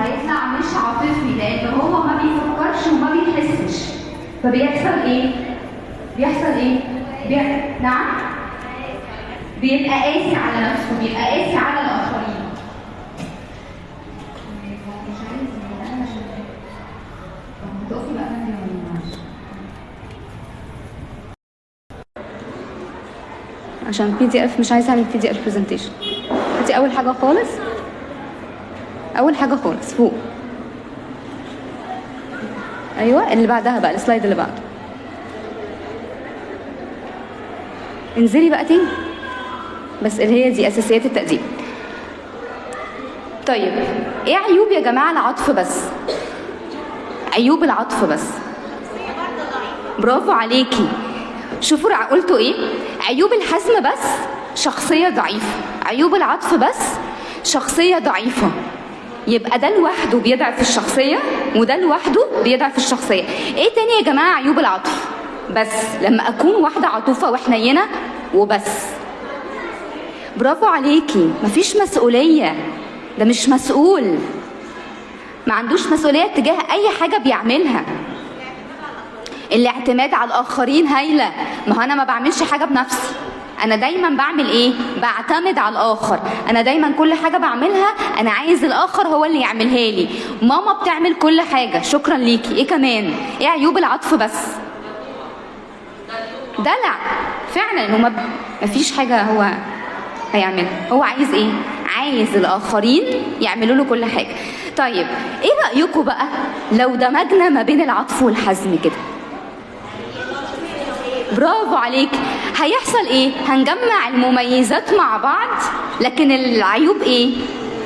هيطلع مش عاطفي، لان هو ما بيفكرش وما بيحسش. فبيحصل ايه؟ نعم؟ بيبقى قاسي على نفسه، بيبقى قاسي على الاخرين. عشان PDF مش عايزه اعمل PDF برزنتيشن. دي اول حاجه خالص فوق. ايوه اللي بعدها بقى، السلايد اللي بعده. انزلي بقى تاني، بس اللي هي دي اساسيات التقديم. طيب ايه عيوب يا جماعه العطف بس؟ عيوب العطف بس، برافو عليكي. شوفوا قلتوا ايه؟ عيوب الحزم بس شخصيه ضعيفه، عيوب العطف بس شخصيه ضعيفه. يبقى ده لوحده بيضعف الشخصيه وده لوحده بيضعف الشخصيه. ايه تاني يا جماعه عيوب العطف بس؟ لما اكون واحده عطوفه وحنينه وبس. برافو عليكي. مفيش مسؤوليه، ده مش مسؤول، ما عندوش مسؤوليه تجاه اي حاجه بيعملها. الاعتماد على الاخرين هايله. ما هو انا ما بعملش حاجه بنفسي، انا دايما بعمل ايه؟ بعتمد على الاخر. انا دايما كل حاجه بعملها انا عايز الاخر هو اللي يعملها لي. ماما بتعمل كل حاجه شكرا ليكي. ايه كمان؟ ايه عيوب العطف بس؟ دلع فعلا، انه ما فيش حاجه هو هيعملها، هو عايز ايه؟ عايز الاخرين يعملوا له كل حاجه. طيب ايه رايكم بقى لو دمجنا ما بين العطف والحزم كده؟ برافو عليك. هيحصل ايه؟ هنجمع المميزات مع بعض، لكن العيوب ايه؟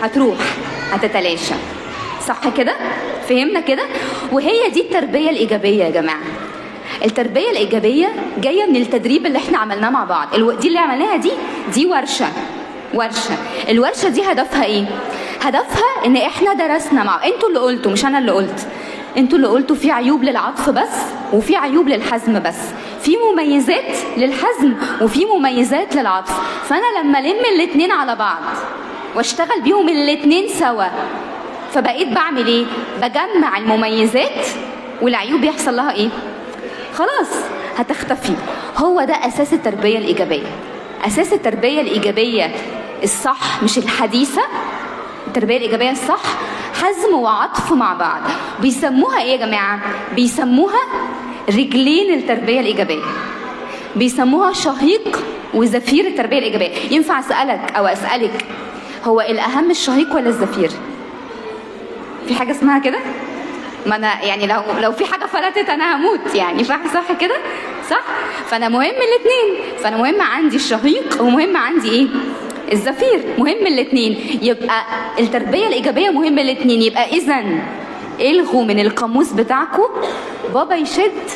هتروح، هتتلاشى. صح كده؟ فهمنا كده؟ وهي دي التربيه الايجابيه يا جماعه. التربيه الايجابيه جايه من التدريب اللي احنا عملناه مع بعض. دي اللي عملناها دي ورشه. الورشه دي هدفها ايه؟ هدفها ان احنا درسنا انتوا اللي قلتوا مش انا اللي قلت، انتوا اللي قلتوا في عيوب للعطف بس وفي عيوب للحزم بس، في مميزات للحزم وفي مميزات للعطف. فانا لما الم الاتنين على بعض واشتغل بيهم الاتنين سوا، فبقيت بعمل ايه؟ بجمع المميزات والعيوب يحصل لها ايه؟ خلاص هتختفي. هو ده اساس التربيه الايجابيه. اساس التربيه الايجابيه الصح مش الحديثه، التربيه الايجابيه الصح حزم وعطف مع بعض. بيسموها ايه يا جماعه؟ بيسموها رجلين التربيه الايجابيه، بيسموها شهيق وزفير التربيه الايجابيه. ينفع اسالك او اسالك هو الاهم الشهيق ولا الزفير؟ في حاجه اسمها كده؟ ما انا يعني لو في حاجه فلتت انا هموت يعني، صح كده؟ صح؟ فانا مهم الاثنين، فانا مهم عندي الشهيق ومهم عندي ايه؟ الزفير. مهم الاثنين. يبقى التربيه الايجابيه مهم الاثنين. يبقى اذا الغوا من القاموس بتاعكم بابا يشد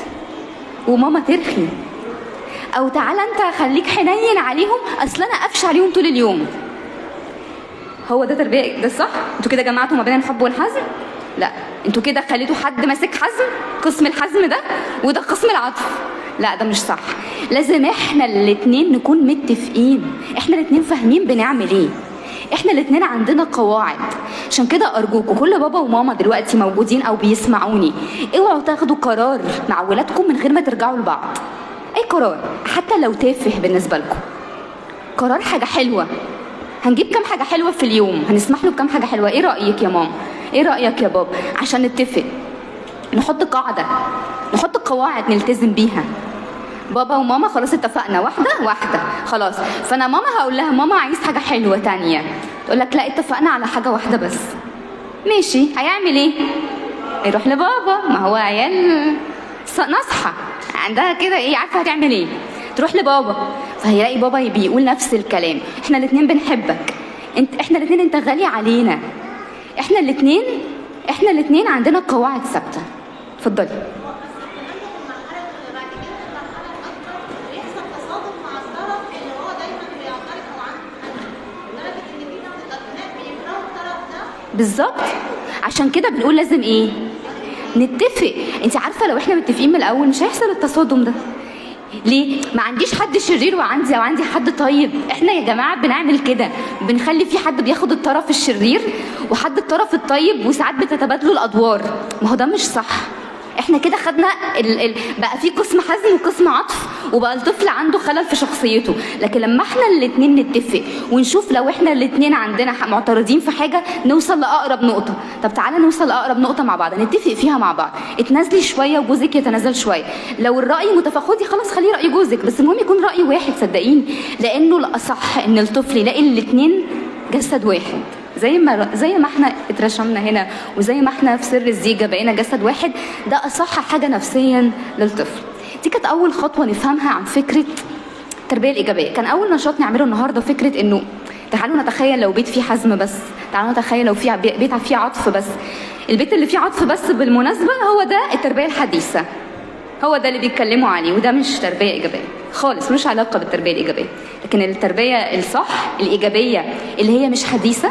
وماما ترخي، او تعالى انت خليك حنين عليهم اصل انا قفش عليهم طول اليوم. هو ده تربيه؟ ده صح؟ انتوا كده جمعتوا ما بين الحب والحزم؟ لا، انتوا كده خليتوا حد ماسك حزم، قسم الحزم ده، وده قسم العطف. لا ده مش صح. لازم احنا الاتنين نكون متفقين، احنا الاتنين فاهمين بنعمل ايه، احنا الاتنين عندنا قواعد. عشان كده ارجوكم كل بابا وماما دلوقتي موجودين او بيسمعوني، اوعوا تاخدوا قرار مع ولادكم من غير ما ترجعوا لبعض. اي قرار حتى لو تافه بالنسبه لكم، قرار حاجه حلوه. هنجيب كام حاجه حلوه في اليوم، هنسمح له بكام حاجه حلوه. ايه رايك يا ماما؟ ايه رايك يا بابا؟ عشان نتفق، نحط قاعده، نحط قواعد نلتزم بيها. بابا وماما خلاص اتفقنا واحده خلاص. فانا ماما هقول لها ماما عايز حاجه حلوه تانية، تقول لك لا اتفقنا على حاجه واحده بس. ماشي. هيعمل ايه؟ يروح لبابا. ما هو عيال نصحى عندها كده ايه، عارفه هتعمل ايه، تروح لبابا. فهيلاقي بابا بيقول نفس الكلام، احنا الاثنين بنحبك، احنا الاثنين انت غالي علينا، احنا الاثنين عندنا قواعد ثابته. اتفضلي. بالظبط. عشان كده بنقول لازم ايه؟ نتفق. انت عارفه لو احنا متفقين من الاول مش هيحصل التصادم ده. ليه؟ ما عنديش حد شرير وعندي حد طيب. احنا يا جماعه بنعمل كده، بنخلي في حد بياخد الطرف الشرير وحد الطرف الطيب، وساعات بتتبادلوا الادوار. ما هو ده مش صح. احنا كده خدنا بقى في قسم حزم وقسم عطف، وبقى الطفل عنده خلل في شخصيته. لكن لما احنا الاتنين نتفق ونشوف لو احنا الاتنين عندنا معترضين في حاجه نوصل لاقرب نقطه. طب تعالى نوصل لاقرب نقطه مع بعض، نتفق فيها مع بعض. اتنازلي شويه وجوزك يتنازل شويه. لو الراي متفاوت خلاص خليه راي جوزك، بس المهم يكون راي واحد صدقيني، لانه الاصح ان الطفل يلاقي الاتنين جسد واحد. زي ما احنا اترشمنا هنا، وزي ما احنا في سر الزيجه بقينا جسد واحد، ده اصح حاجه نفسيا للطفل. دي كانت اول خطوه نفهمها عن فكره التربيه الايجابيه. كان اول نشاط نعمله النهارده فكره انه تعالوا نتخيل لو بيت فيه حزم بس، تعالوا نتخيل لو في بيت فيه عطف بس. البيت اللي فيه عطف بس بالمناسبه هو ده التربيه الحديثه، هو ده اللي بيتكلموا عليه، وده مش تربيه ايجابيه خالص، مش علاقه بالتربيه الايجابيه. لكن التربيه الصح الايجابيه اللي هي مش حديثه،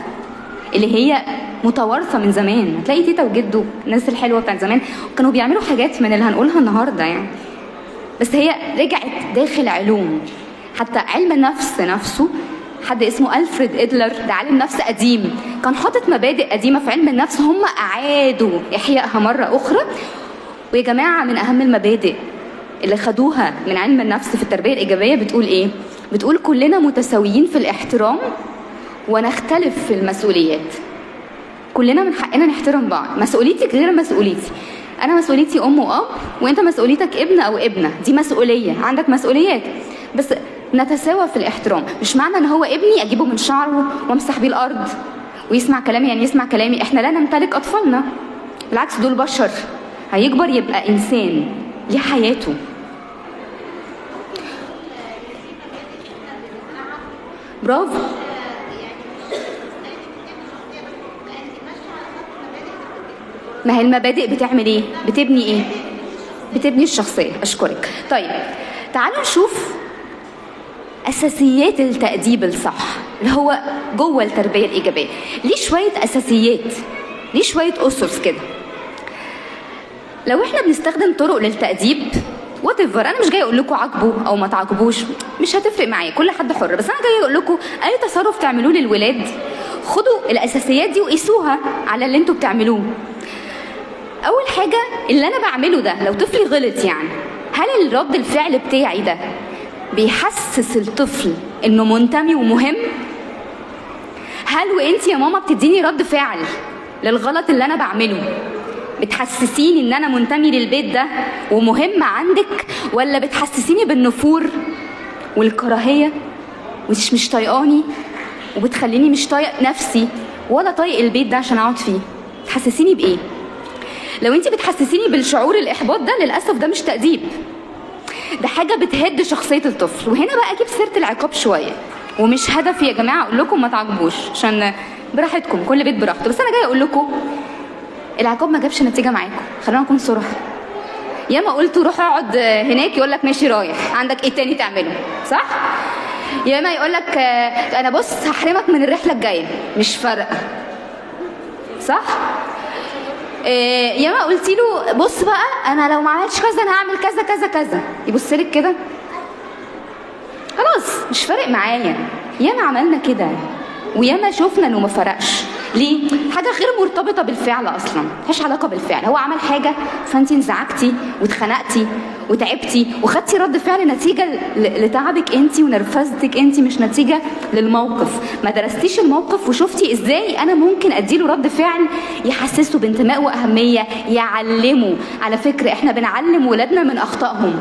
اللي هي متوارثه من زمان. هتلاقي تيتا وجدو الناس الحلوه بتاعت زمان كانوا بيعملوا حاجات من اللي هنقولها النهارده يعني، بس هي رجعت داخل علوم. حتى علم النفس نفسه، حد اسمه ألفريد إدلر، ده عالم نفس قديم، كان حاطط مبادئ قديمه في علم النفس، هم اعادوا احيائها مره اخرى. ويا جماعه من اهم المبادئ اللي خدوها من علم النفس في التربيه الايجابيه بتقول ايه؟ بتقول كلنا متساويين في الاحترام ونختلف في المسؤوليات. كلنا من حقنا نحترم بعض، مسؤوليتك غير مسؤوليتي. انا مسؤوليتي ام واب، وانت مسؤوليتك ابن او ابنه، دي مسؤوليه، عندك مسؤوليات، بس نتساوى في الاحترام. مش معنى ان هو ابني اجيبه من شعره وامسح بيه الارض ويسمع كلامي يعني يسمع كلامي. احنا لا نمتلك اطفالنا، بالعكس دول بشر، هيكبر يبقى انسان ليه حياته. برافو. ما هي المبادئ بتعمل ايه؟ بتبني ايه؟ بتبني الشخصية. اشكرك. طيب تعالوا نشوف اساسيات التأديب الصح اللي هو جوه التربية الإيجابية. ليه شوية اساسيات، ليه شوية اسس كده. لو احنا بنستخدم طرق للتأديب whatever، انا مش جاي اقول لكم عاقبوا او ما تعاقبوش، مش هتفرق معايا، كل حد حر، بس انا جاي اقول لكم اي تصرف تعملوه للولاد خدوا الاساسيات دي وقيسوها على اللي انتوا بتعملوه. اول حاجه اللي انا بعمله ده لو طفلي غلط، يعني هل الرد الفعل بتاعي ده بيحسس الطفل انه منتمي ومهم؟ هل وانت يا ماما بتديني رد فعل للغلط اللي انا بعمله بتحسسيني ان انا منتمي للبيت ده ومهم عندك، ولا بتحسسيني بالنفور والكراهيه مش طايقاني وبتخليني مش طايق نفسي ولا طايق البيت ده عشان اقعد فيه؟ تحسسيني بايه؟ لو انت بتحسسيني بالشعور الاحباط ده، للاسف ده مش تأديب، ده حاجه بتهد شخصيه الطفل. وهنا بقى اجيب سيره العقاب شويه، ومش هدفي يا جماعه اقول لكم ما تعاقبوش، عشان براحتكم كل بيت براحته، بس انا جاي اقول لكم العقاب ما جابش نتيجه معاكم. خلونا نكون صراحه. ياما قلت روح اقعد هناك، يقول لك ماشي رايح، عندك ايه تاني تعمله؟ صح؟ ياما يقول لك انا بص هحرمك من الرحله الجايه، مش فارقه، صح؟ ياما قلت له بص بقى انا لو ما عملتش كذا انا هعمل كذا كذا كذا، يبص لك كده خلاص مش فارق معايا. ياما عملنا كده وياما شفنا انه ما فرقش. ليه؟ حاجه غير مرتبطه بالفعل اصلا، ملهاش علاقه بالفعل. هو عمل حاجه فانت انزعجتي واتخنقتي وتعبتي وخدتي رد فعل نتيجه لتعبك انت ونرفزتك انت، مش نتيجه للموقف. ما درستيش الموقف وشفتي ازاي انا ممكن اديله رد فعل يحسسه بانتماء واهميه، يعلمه. على فكره احنا بنعلم ولادنا من اخطائهم،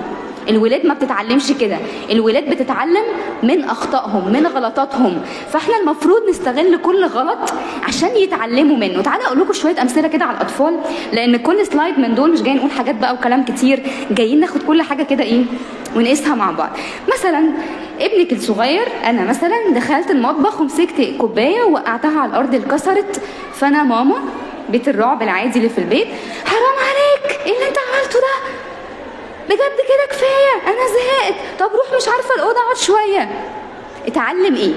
الولاد ما بتتعلمش كده، الولاد بتتعلم من اخطائهم من غلطاتهم، فاحنا المفروض نستغل كل غلط عشان يتعلموا منه. تعالى اقول لكم شويه امثله كده على الاطفال، لان كل سلايد من دول مش جايين نقول حاجات بقى وكلام كتير، جايين ناخد كل حاجه كده ايه ونقيسها مع بعض. مثلا ابنك الصغير، انا مثلا دخلت المطبخ ومسكت كوبايه ووقعتها على الارض اتكسرت، فانا ماما بيت الرعب العادي اللي في البيت، حرام عليك ايه اللي انت عملته ده، بجد كده كفايه انا زهقت، طب روح مش عارفه الاوضه اقعد شويه. اتعلم ايه؟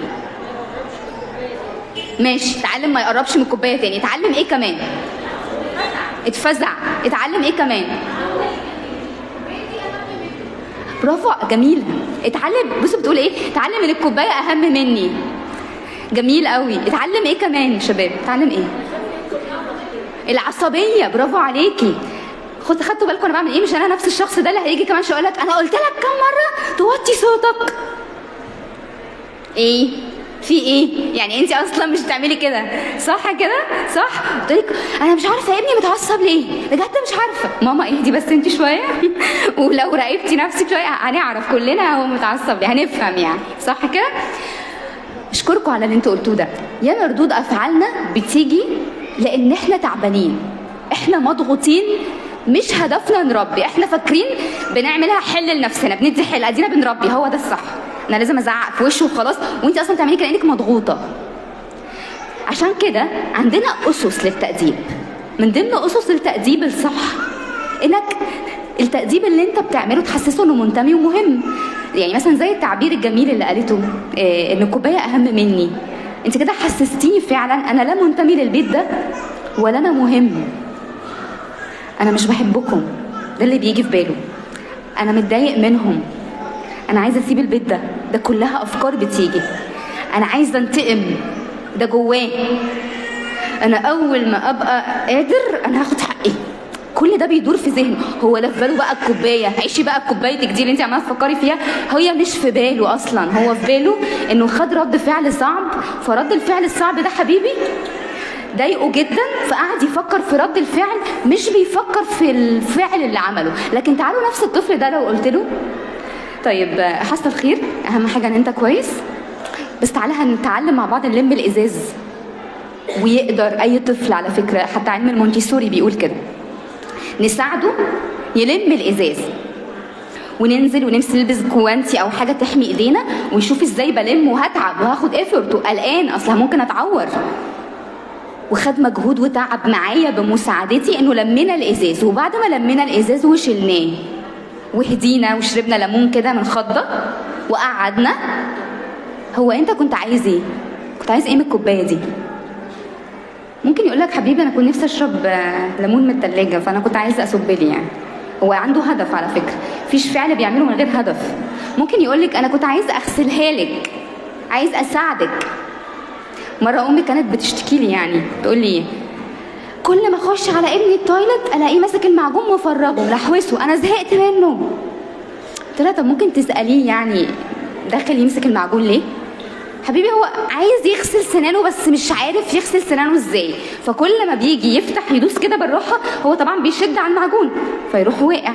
ماشي اتعلم ما يقربش من الكوبايه تاني. اتعلم ايه كمان؟ اتفزع. اتعلم ايه كمان؟ برافو، جميله. اتعلم، بصوا بتقول ايه؟ اتعلم ان الكوبايه اهم مني. جميل قوي. اتعلم ايه كمان يا شباب؟ اتعلم ايه؟ العصبيه. برافو عليكي. خدتوا بالكم انا بعمل ايه؟ مش انا نفس الشخص ده اللي هيجي كمان شويه يقول لك انا قلت لك كم مره توطي صوتك. ايه في ايه؟ يعني انت اصلا مش بتعملي كده، صح كده؟ صح؟ قلت لك انا مش عارفه ابني متعصب ليه، بجد مش عارفه. ماما اهدي بس انت شويه ولو راقبتي نفسك شويه هنعرف كلنا هو متعصب ليه، هنفهم يعني، صح كده؟ اشكركم على اللي انتوا قلتوه ده. يا ردود افعالنا بتيجي لان احنا تعبانين، احنا مضغوطين، مش هدفنا نربي، احنا فاكرين بنعملها حل لنفسنا، بندي حل، ادينا بنربي، هو ده الصح. انا لازم ازعق في وشه وخلاص، وانت اصلا تعملي كده لانك مضغوطه. عشان كده عندنا اسس للتأديب. من ضمن اسس التأديب الصح انك التأديب اللي انت بتعمله تحسسه انه منتمي ومهم. يعني مثلا زي التعبير الجميل اللي قالته ان الكوبايه اهم مني. انت كده حسستيني فعلا انا لا منتمي للبيت ده ولا انا مهم. انا مش بحبكم، ده اللي بيجي في باله. انا متضايق منهم، انا عايزه اسيب البيت ده كلها افكار بتيجي. انا عايزه انتقم، ده جواه. انا اول ما ابقى قادر انا هاخد حقي. كل ده بيدور في ذهنه، هو لا في باله بقى الكوبايه، عيشي بقى كوبايتك دي اللي انت عماله تفكري فيها، هي مش في باله اصلا. هو في باله انه خد رد فعل صعب، فرد الفعل الصعب ده حبيبي ضايقه جدا، فقعد يفكر في رد الفعل، مش بيفكر في الفعل اللي عمله. لكن تعالوا نفس الطفل ده لو قلت له طيب حصل خير، اهم حاجه ان انت كويس، بس تعالى هنتعلم مع بعض نلم الازاز. ويقدر اي طفل على فكره، حتى علم المونتيسوري بيقول كده، نساعده يلم الازاز وننزل نلبس جوانتي او حاجه تحمي ايدينا ونشوف ازاي بلم، وهتعب وهاخد افورت وقلقان اصلا ممكن اتعور، وخد مجهود وتعب معايا بمساعدتي انه لمينا الازاز. وبعد ما لمينا الازاز وشلناه وهدينا وشربنا ليمون كده من خضه وقعدنا، هو انت كنت عايز ايه؟ كنت عايز ايه من الكوبايه دي؟ ممكن يقول لك حبيبي انا كنت نفسي اشرب ليمون من الثلاجه فانا كنت عايزه اصب لي. يعني هو عنده هدف على فكره، مفيش فعل بيعمله من غير هدف. ممكن يقول لك انا كنت عايز اغسلها لك، عايز اساعدك. مره امي كانت بتشتكي لي، يعني تقول لي كل ما اخش على ابني التويلت الاقيه ماسك المعجون مفرغه ملحوسه، انا زهقت منه. قلت لها طب ممكن تساليه يعني داخل يمسك المعجون ليه؟ حبيبي هو عايز يغسل سنانه بس مش عارف يغسل سنانه ازاي، فكل ما بيجي يفتح يدوس كده بالراحه هو طبعا بيشد على المعجون فيروح واقع،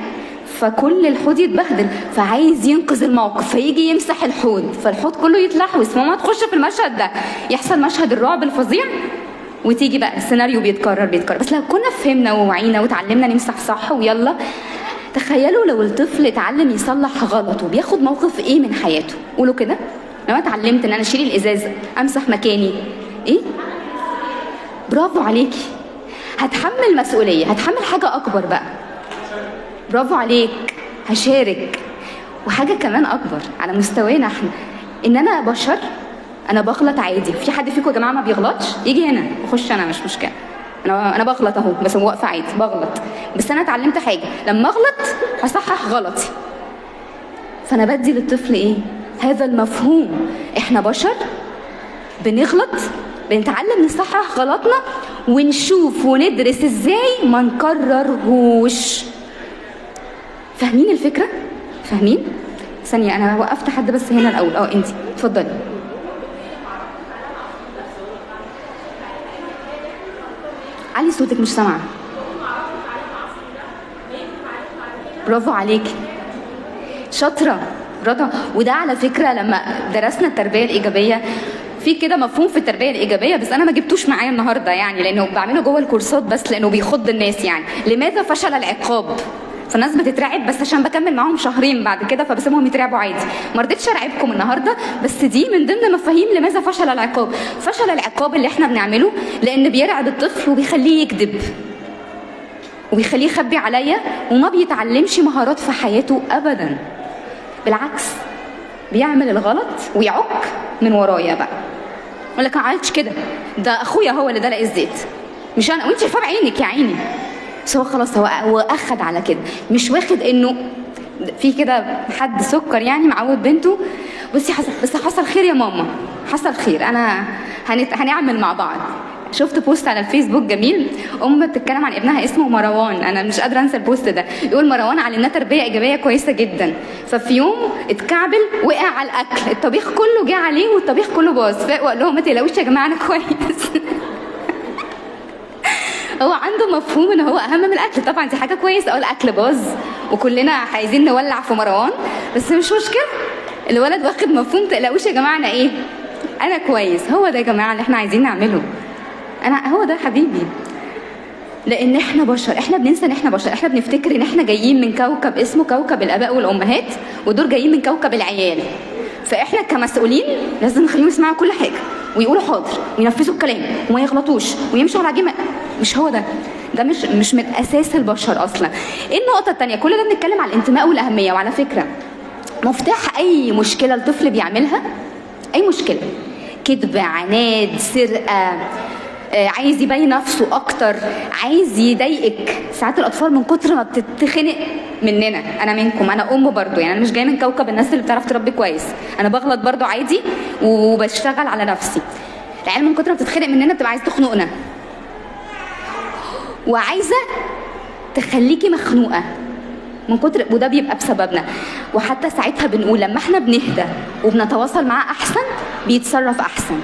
فكل الحوض يتبهدل، فعايز ينقذ الموقف فيجي يمسح الحوض فالحوض كله يتلحوس. ماما تخش في المشهد ده يحصل مشهد الرعب الفظيع، وتيجي بقى السيناريو بيتكرر. بس لو كنا فهمنا ووعينا وتعلمنا نمسح صح ويلا. تخيلوا لو الطفل اتعلم يصلح غلطه بياخد موقف ايه من حياته؟ قولوا كده. لو انا اتعلمت ان انا اشيل الازاز امسح مكاني ايه؟ برافو عليكي، هتحمل مسؤوليه، هتحمل حاجه اكبر بقى. برافو عليك، هشارك. وحاجه كمان اكبر على مستوانا احنا، ان انا بشر، انا بغلط عادي. في حد فيكم يا جماعه ما بيغلطش؟ يجي هنا اخش انا، مش مشكله، انا بغلط اهو، بس واقفه عادي بغلط، بس انا اتعلمت حاجه لما اغلط هصحح غلطي. فانا بدي للطفل ايه؟ هذا المفهوم، احنا بشر بنغلط، بنتعلم نصحح غلطنا ونشوف وندرس ازاي ما نكررهوش. فاهمين الفكره؟ فاهمين؟ ثانيه انا وقفت حد بس هنا الاول. انتي اتفضلي. علي صوتك مش سامعه. برافو عليكي، شاطره رضا. وده على فكره لما درسنا التربيه الايجابيه في كده مفهوم في التربيه الايجابيه، بس انا ما جبتوش معايا النهارده يعني لانه بعمله جوه الكورسات بس لانه بيخض الناس. يعني لماذا فشل العقاب؟ فالناس بتترعب، بس عشان بكمل معاهم شهرين بعد كده فبسيبهم يترعبوا عادي. ما رضيتش ارعبكم النهارده، بس دي من ضمن مفاهيم لماذا فشل العقاب. فشل العقاب اللي احنا بنعمله لان بيرعب الطفل وبيخليه يكذب وبيخليه يخبي عليا وما بيتعلمش مهارات في حياته ابدا. بالعكس بيعمل الغلط ويعك من ورايا بقى، يقول لك ما عملتش كده، ده اخويا هو اللي دلق الزيت مش انا، وانت شايفاه بعينك يا عيني. بس هو خلاص هو اخد على كده، مش واخد انه في كده حد سكر يعني معود بنته، بصي حصل خير يا ماما، حصل خير، انا هنعمل مع بعض. شفت بوست على الفيسبوك جميل، بتتكلم عن ابنها اسمه مروان، انا مش قادره انسى البوست ده. يقول مروان علمناه تربيه ايجابيه كويسه جدا، ففي يوم اتكعبل وقع على الاكل، الطبيخ كله جه عليه والطبيخ كله باظ، فاق وقال لهم ما تقلقوش يا جماعه انا كويس. هو عنده مفهوم ان هو اهم من الاكل. طبعا دي حاجه كويسه، الاكل باظ وكلنا عايزين نولع في مروان، بس مش مشكله، الولد واخد مفهوم تقلقوش يا جماعه انا ايه، انا كويس. هو ده يا جماعه اللي احنا عايزين نعمله، هو ده حبيبي. لان احنا بشر، احنا بننسى ان احنا بشر، احنا بنفتكر ان احنا جايين من كوكب اسمه كوكب الاباء والامهات، ودول جايين من كوكب العيال، فاحنا كمسؤولين لازم نخليهم يسمعوا كل حاجه ويقولوا حاضر وينفذوا الكلام وما يغلطوش ويمشوا على عجيمه. مش هو ده، ده مش من اساس البشر اصلا. ايه النقطه الثانيه؟ كل ده بنتكلم على الانتماء والاهميه. وعلى فكره مفتاح اي مشكله الطفل بيعملها، اي مشكله، كذب، عناد، سرقه، عايز يبين نفسه اكتر، عايز يضايقك. ساعات الاطفال من كتر ما بتتخنق مننا، انا منكم، انا ام برضو، يعني انا مش جايه من كوكب الناس اللي بتعرف تربي كويس، انا بغلط برضو عادي وبشتغل على نفسي. العيال من كتر ما بتتخنق مننا بتبقى عايزه تخنقنا، وعايزه تخليكي مخنوقه من كتر، وده بيبقى بسببنا. وحتى ساعتها بنقول لما احنا بنهدى وبنتواصل معاه احسن بيتصرف احسن.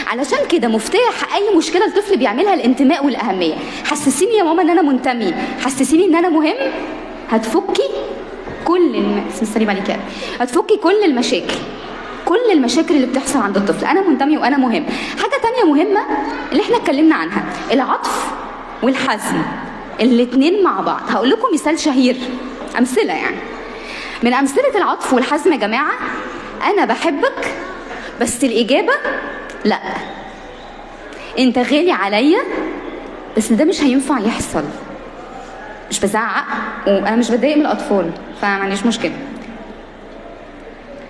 علشان كده مفتاح اي مشكله الطفل بيعملها الانتماء والاهميه. حسسيني يا ماما ان انا منتمي، حسسيني ان انا مهم، هتفكي كل هتفكي كل المشاكل، كل المشاكل اللي بتحصل عند الطفل. انا منتمي وانا مهم. حاجه تانية مهمه اللي احنا اتكلمنا عنها، العطف والحزم، الاتنين مع بعض. هقول لكم مثال شهير، امثله يعني من امثله العطف والحزم. يا جماعه انا بحبك بس الاجابه لا، انت غالي عليا بس ده مش هينفع يحصل. مش بزعق وانا مش بتضايق من الاطفال فما عنديش مشكله.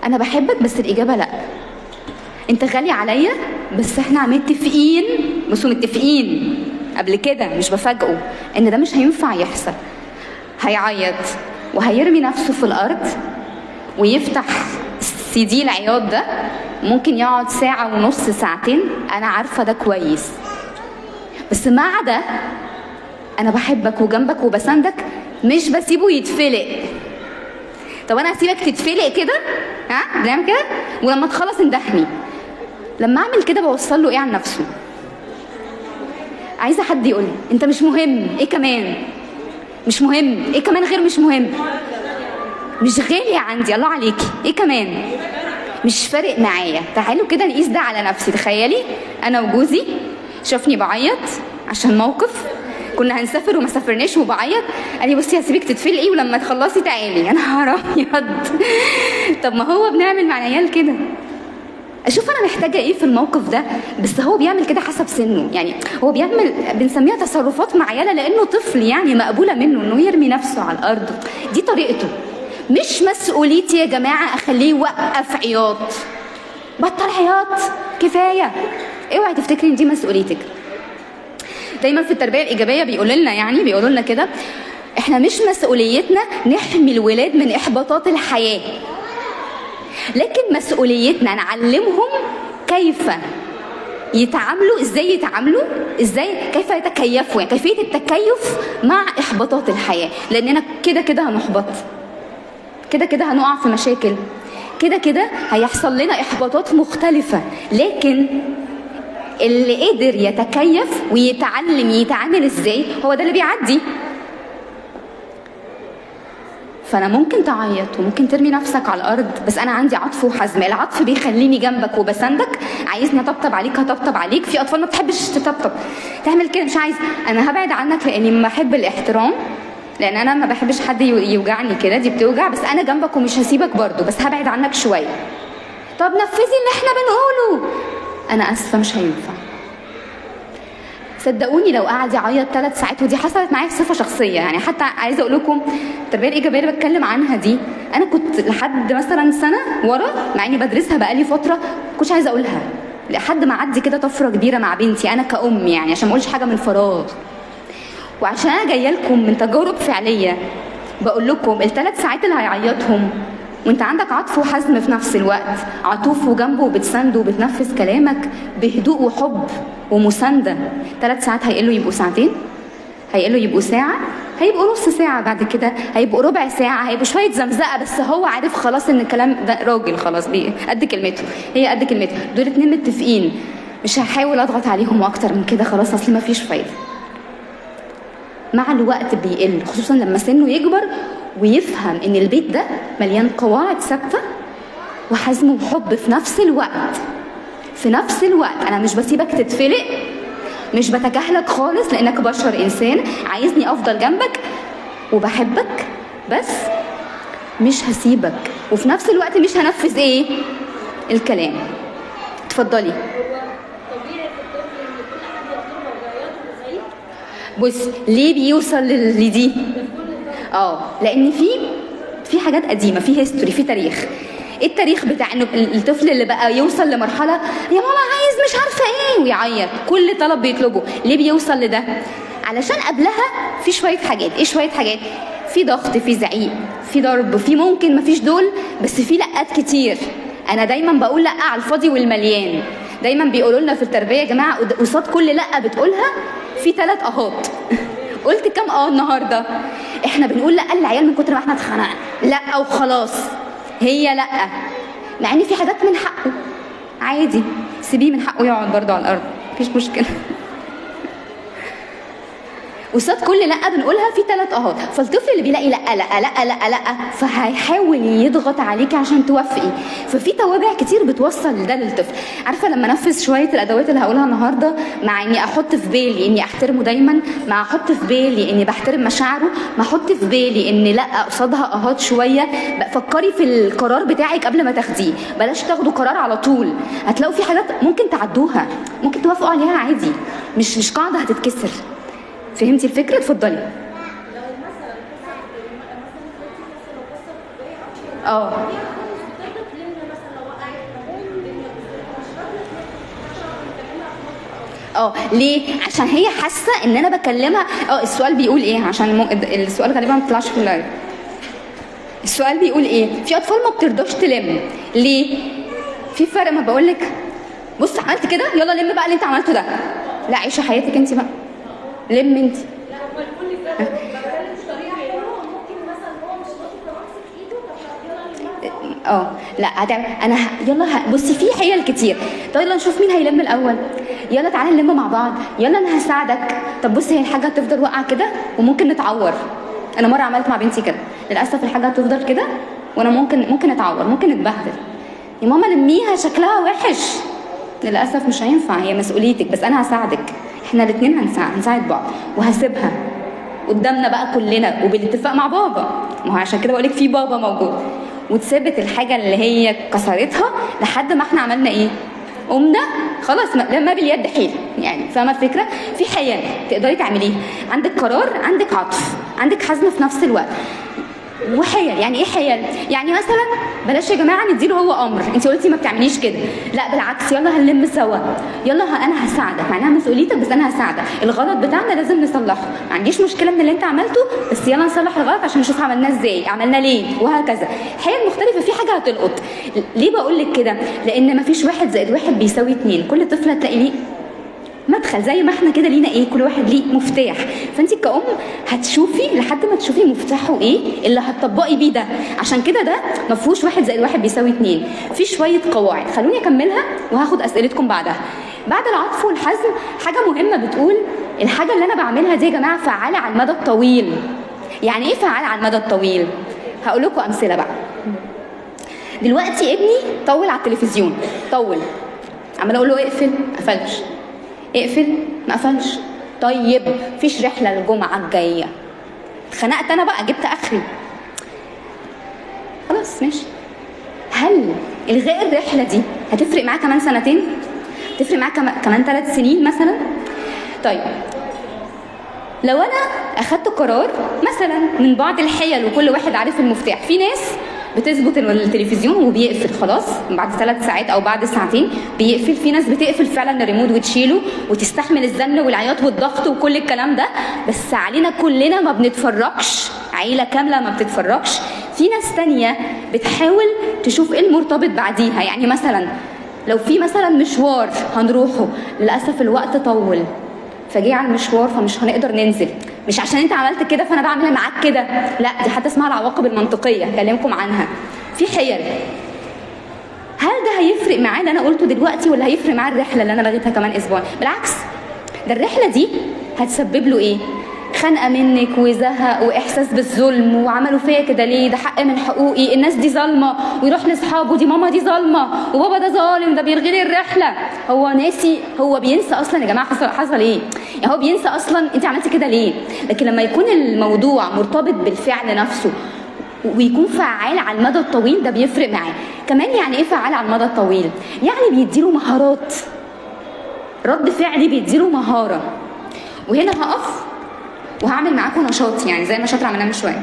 انا بحبك بس الاجابه لا، انت غالي عليا بس احنا متفقين، بصوا متفقين قبل كده، مش بفاجئه ان ده مش هينفع يحصل. هيعيط وهيرمي نفسه في الارض ويفتح سي دي العياط ده، ممكن يقعد ساعة ونص، ساعتين، أنا عارفة ده كويس. بس مع ده أنا بحبك وجنبك وبساندك، مش بسيبه يتفلق. طب أنا هسيبك تتفلق كده؟ بنعمل كده ولما تخلص اندهني. لما أعمل كده بوصل له إيه عن نفسه؟ عايزة حد يقول لي أنت مش مهم. إيه كمان؟ مش مهم. إيه كمان غير مش مهم؟ مش غالي عندي، الله عليكي. إيه كمان؟ مش فارق معايا. تعالوا كده نقيس ده على نفسي. تخيلي انا وجوزي شافني بعيط عشان موقف، كنا هنسافر وما سافرناش وبعيط، قال لي بصي هسيبك تتفلقي ولما تخلصي تعالي. انا هرميض. طب ما هو بنعمل مع العيال كده. اشوف انا محتاجه ايه في الموقف ده، بس هو بيعمل كده حسب سنه، يعني هو بيعمل، بنسميها تصرفات معينه لانه طفل، يعني مقبوله منه انه يرمي نفسه على الارض، دي طريقته. مش مسؤوليتي يا جماعه اخليه يوقف عياط. بطل عياط كفايه. اوعي تفتكري ان دي مسؤوليتك. دايما في التربيه الايجابيه بيقولوا لنا كده، احنا مش مسؤوليتنا نحمي الولاد من احباطات الحياه، لكن مسؤوليتنا نعلمهم كيف يتعاملوا، ازاي يتعاملوا، كيف يتكيفوا، يعني كيفيه التكيف مع احباطات الحياه. لاننا كده كده هنحبط، كده كده هنقع في مشاكل، كده كده هيحصل لنا احباطات مختلفه، لكن اللي قدر يتكيف ويتعلم يتعامل ازاي هو ده اللي بيعدي. فانا ممكن تعيط وممكن ترمي نفسك على الارض، بس انا عندي عطف وحزم. العطف بيخليني جنبك وبساندك، عايزني اطبطب عليك هطبطب عليك. في اطفال ما بتحبش تطبطب، تعمل كده مش عايز، انا هبعد عنك لاني بحب الاحترام، لان انا ما بحبش حد يوجعني كده، دي بتوجع، بس انا جنبك ومش هسيبك برضو، بس هبعد عنك شويه. طب نفذي اللي احنا بنقوله. انا اسفه مش هينفع. صدقوني لو قعد يعيط 3 ساعات، ودي حصلت معايا بصفه شخصيه، يعني حتى عايزه اقول لكم التربيه الايجابيه اللي بتكلم عنها دي انا كنت لحد مثلا سنه ورا، مع اني بدرسها بقالي فتره، كنتش عايزه اقولها لحد ما عدي كده طفره كبيره مع بنتي انا كأم، يعني عشان ما اقولش حاجه من فراغ، وعشان انا جايه لكم من تجارب فعليه بقول لكم ال3 ساعات اللي هيعيطهم وانت عندك عطف وحزم في نفس الوقت، عطوف وجنبه وبتسنده وبتنفذ كلامك بهدوء وحب ومسانده، 3 ساعات هيقلوا يبقوا ساعتين، هيقلوا يبقوا ساعه، هيبقوا نص ساعه، بعد كده هيبقوا ربع ساعه، هيبقوا شويه زمزقه، بس هو عارف خلاص ان الكلام ده راجل خلاص قد كلمته، هي قد كلمته، دول 2 متفقين، مش هحاول اضغط عليهم اكتر من كده، خلاص اصل ما فيش فايده. مع الوقت بيقل، خصوصا لما سنه يكبر ويفهم ان البيت ده مليان قواعد ثابته وحزم وحب في نفس الوقت. في نفس الوقت انا مش بسيبك تتفلق، مش بتجاهلك خالص لانك بشر انسان عايزني افضل جنبك وبحبك، بس مش هسيبك، وفي نفس الوقت مش هنفذ ايه الكلام. اتفضلي. بص ليه بيوصل لدي؟ لان في حاجات قديمه، في هيستوري، في تاريخ. ايه التاريخ بتاع انه الطفل اللي بقى يوصل لمرحله يا ماما عايز مش عارفه ايه ويعيط كل طلب بيطلبه؟ ليه بيوصل لده؟ علشان قبلها في شويه حاجات. ايه شويه حاجات؟ في ضغط، في زعيق، في ضرب، في ممكن مفيش دول بس في لقات كتير. انا دايما بقول لا على الفاضي والمليان. دايما بيقولوا لنا في التربيه يا جماعه قصاد كل لا بتقولها في 3 اهات. قلت كام النهارده؟ احنا بنقول لا للعيال من كتر ما احنا اتخنقنا، لا وخلاص، هي لا، مع ان في حاجات من حقه عادي، سيبيه من حقه يقعد برضه على الارض، مفيش مشكله. قصاد كل لا بنقولها في 3 اهات. فالطفل اللي بيلاقي لا لا لا لا لا فهيحاول يضغط عليكي عشان توافقي. ففي توابع كتير بتوصل ده للطفل. عارفه لما انفذ شويه الادوات اللي هقولها النهارده، مع اني احط في بالي اني احترمه دايما، مع احط في بالي اني بحترم مشاعره، ما احط في بالي ان لا قصادها اهات شويه. فكري في القرار بتاعك قبل ما تاخديه، بلاش تاخدوا قرار على طول. هتلاقوا في حاجات ممكن تعدوها، ممكن توافقوا عليها عادي، مش قاعده هتتكسر. فهمتي الفكره؟ اتفضلي. ليه؟ عشان هي حاسه ان انا بكلمها. السؤال بيقول ايه؟ عشان السؤال غالبا ما بيطلعش في اللايف. السؤال بيقول ايه؟ في اطفال ما بترضاش تلم. ليه؟ في فرق ما بقول لك بص عملت كده يلا لم بقى اللي انت عملته ده. لا عيشي حياتك انت بقى، لم انت. لا هتعمل يلا بصي في حيل كتير. طيب يلا نشوف مين هيلم الاول، يلا تعالى نلم مع بعض، يلا انا هساعدك. طب بصي هي الحاجه هتفضل واقعه كده وممكن نتعور. انا مره عملت مع بنتي كده، للاسف الحاجه هتفضل كده وانا ممكن اتعور، ممكن اتبهدل. يا ماما لميها شكلها وحش. للاسف مش هينفع، هي مسؤوليتك، بس انا هساعدك، احنا الاثنين هنساعد بعض، وهسيبها قدامنا بقى كلنا وبالاتفاق مع بابا. ما هو عشان كده بقولك في بابا موجود. وتثبت الحاجه اللي هي كسرتها لحد ما احنا عملنا ايه؟ قمنا خلاص لما باليد حيل. يعني فاهمه الفكره؟ في حيل تقدري تعمليها، عندك قرار، عندك عطف، عندك حزم في نفس الوقت. وحيل يعني ايه حيل؟ يعني مثلا بلاش يا جماعه نديله هو امر، انت قلتي ما بتعمليش كده، لا بالعكس يلا هنلم سوا، يلا انا هساعدك، مع انها مسؤوليتك بس انا هساعدك. الغلط بتاعنا لازم نصلحه، ما عنديش مشكله من اللي انت عملته، بس يلا نصلح الغلط عشان نشوف عملناه ازاي، عملنا ليه، وهكذا. حيل مختلفه، في حاجه هتلقط. ليه بقول لك كده؟ لان ما فيش 1 زائد 1 بيساوي 2. كل طفل هتلاقي ليه مدخل، زي ما احنا كده لينا ايه، كل واحد ليه مفتاح. فانت كأم هتشوفي لحد ما تشوفي مفتاحه ايه اللي هتطبقي بيه ده. عشان كده ده ما فيهوش 1 زائد 1 بيساوي 2، في شويه قواعد. خلوني اكملها وهاخد اسئلتكم بعدها. بعد العطف والحزم حاجه مهمه بتقول الحاجه اللي انا بعملها دي يا جماعه فعاله على المدى الطويل. يعني ايه فعاله على المدى الطويل؟ هقول لكم امثله بقى. دلوقتي ابني طول على التلفزيون، طول، عماله اقول له اقفل، قفلش، اقفل، ما قفلش. طيب فيش رحله الجمعه الجايه، اتخنقت انا بقى، جبت اخري، خلاص ماشي. هل الغاء الرحله دي هتفرق معاه كمان 2 سنين؟ هتفرق معاه كمان 3 سنين مثلا؟ طيب لو انا اخدت قرار مثلا من بعض الحيل وكل واحد عارف المفتاح، في ناس بتظبط التلفزيون وبيقفل خلاص بعد 3 ساعات او بعد ساعتين بيقفل. في ناس بتقفل فعلا الريموت وتشيله وتستحمل الزن والعياط والضغط وكل الكلام ده. بس علينا كلنا ما بنتفرجش عيله كامله ما بتتفرجش. في ناس تانية بتحاول تشوف ايه المرتبط بعديها. يعني مثلا لو في مثلا مشوار هنروحه، للاسف الوقت طول فجي على المشوار فمش هنقدر ننزل، مش عشان انت عملت كده فانا بعمل معاك كده، لا، دي حتى اسمها العواقب المنطقيه هكلمكم عنها. في حيل. هل ده هيفرق معاه اللي انا قلته دلوقتي ولا هيفرق معاه الرحله اللي انا لغيتها كمان اسبوع؟ بالعكس، ده الرحله دي هتسبب له ايه؟ خنقه منك وزهق واحساس بالظلم، وعملوا فيا كده ليه؟ ده حق من حقوقي، الناس دي ظالمه، ويروح لاصحابه دي ماما دي ظالمه وبابا ده ظالم، ده بيلغي لي الرحله. هو ناسي، هو بينسى اصلا يا جماعه حصل ايه؟ يعني هو بينسى اصلا انت عملتي كده ليه. لكن لما يكون الموضوع مرتبط بالفعل نفسه ويكون فعال على المدى الطويل، ده بيفرق معاه. كمان يعني ايه فعال على المدى الطويل؟ يعني بيديله مهارات، رد فعلي بيديله مهاره. وهنا هقف وهعمل معاكم نشاط، يعني زي النشاط اللي عملناه من شويه.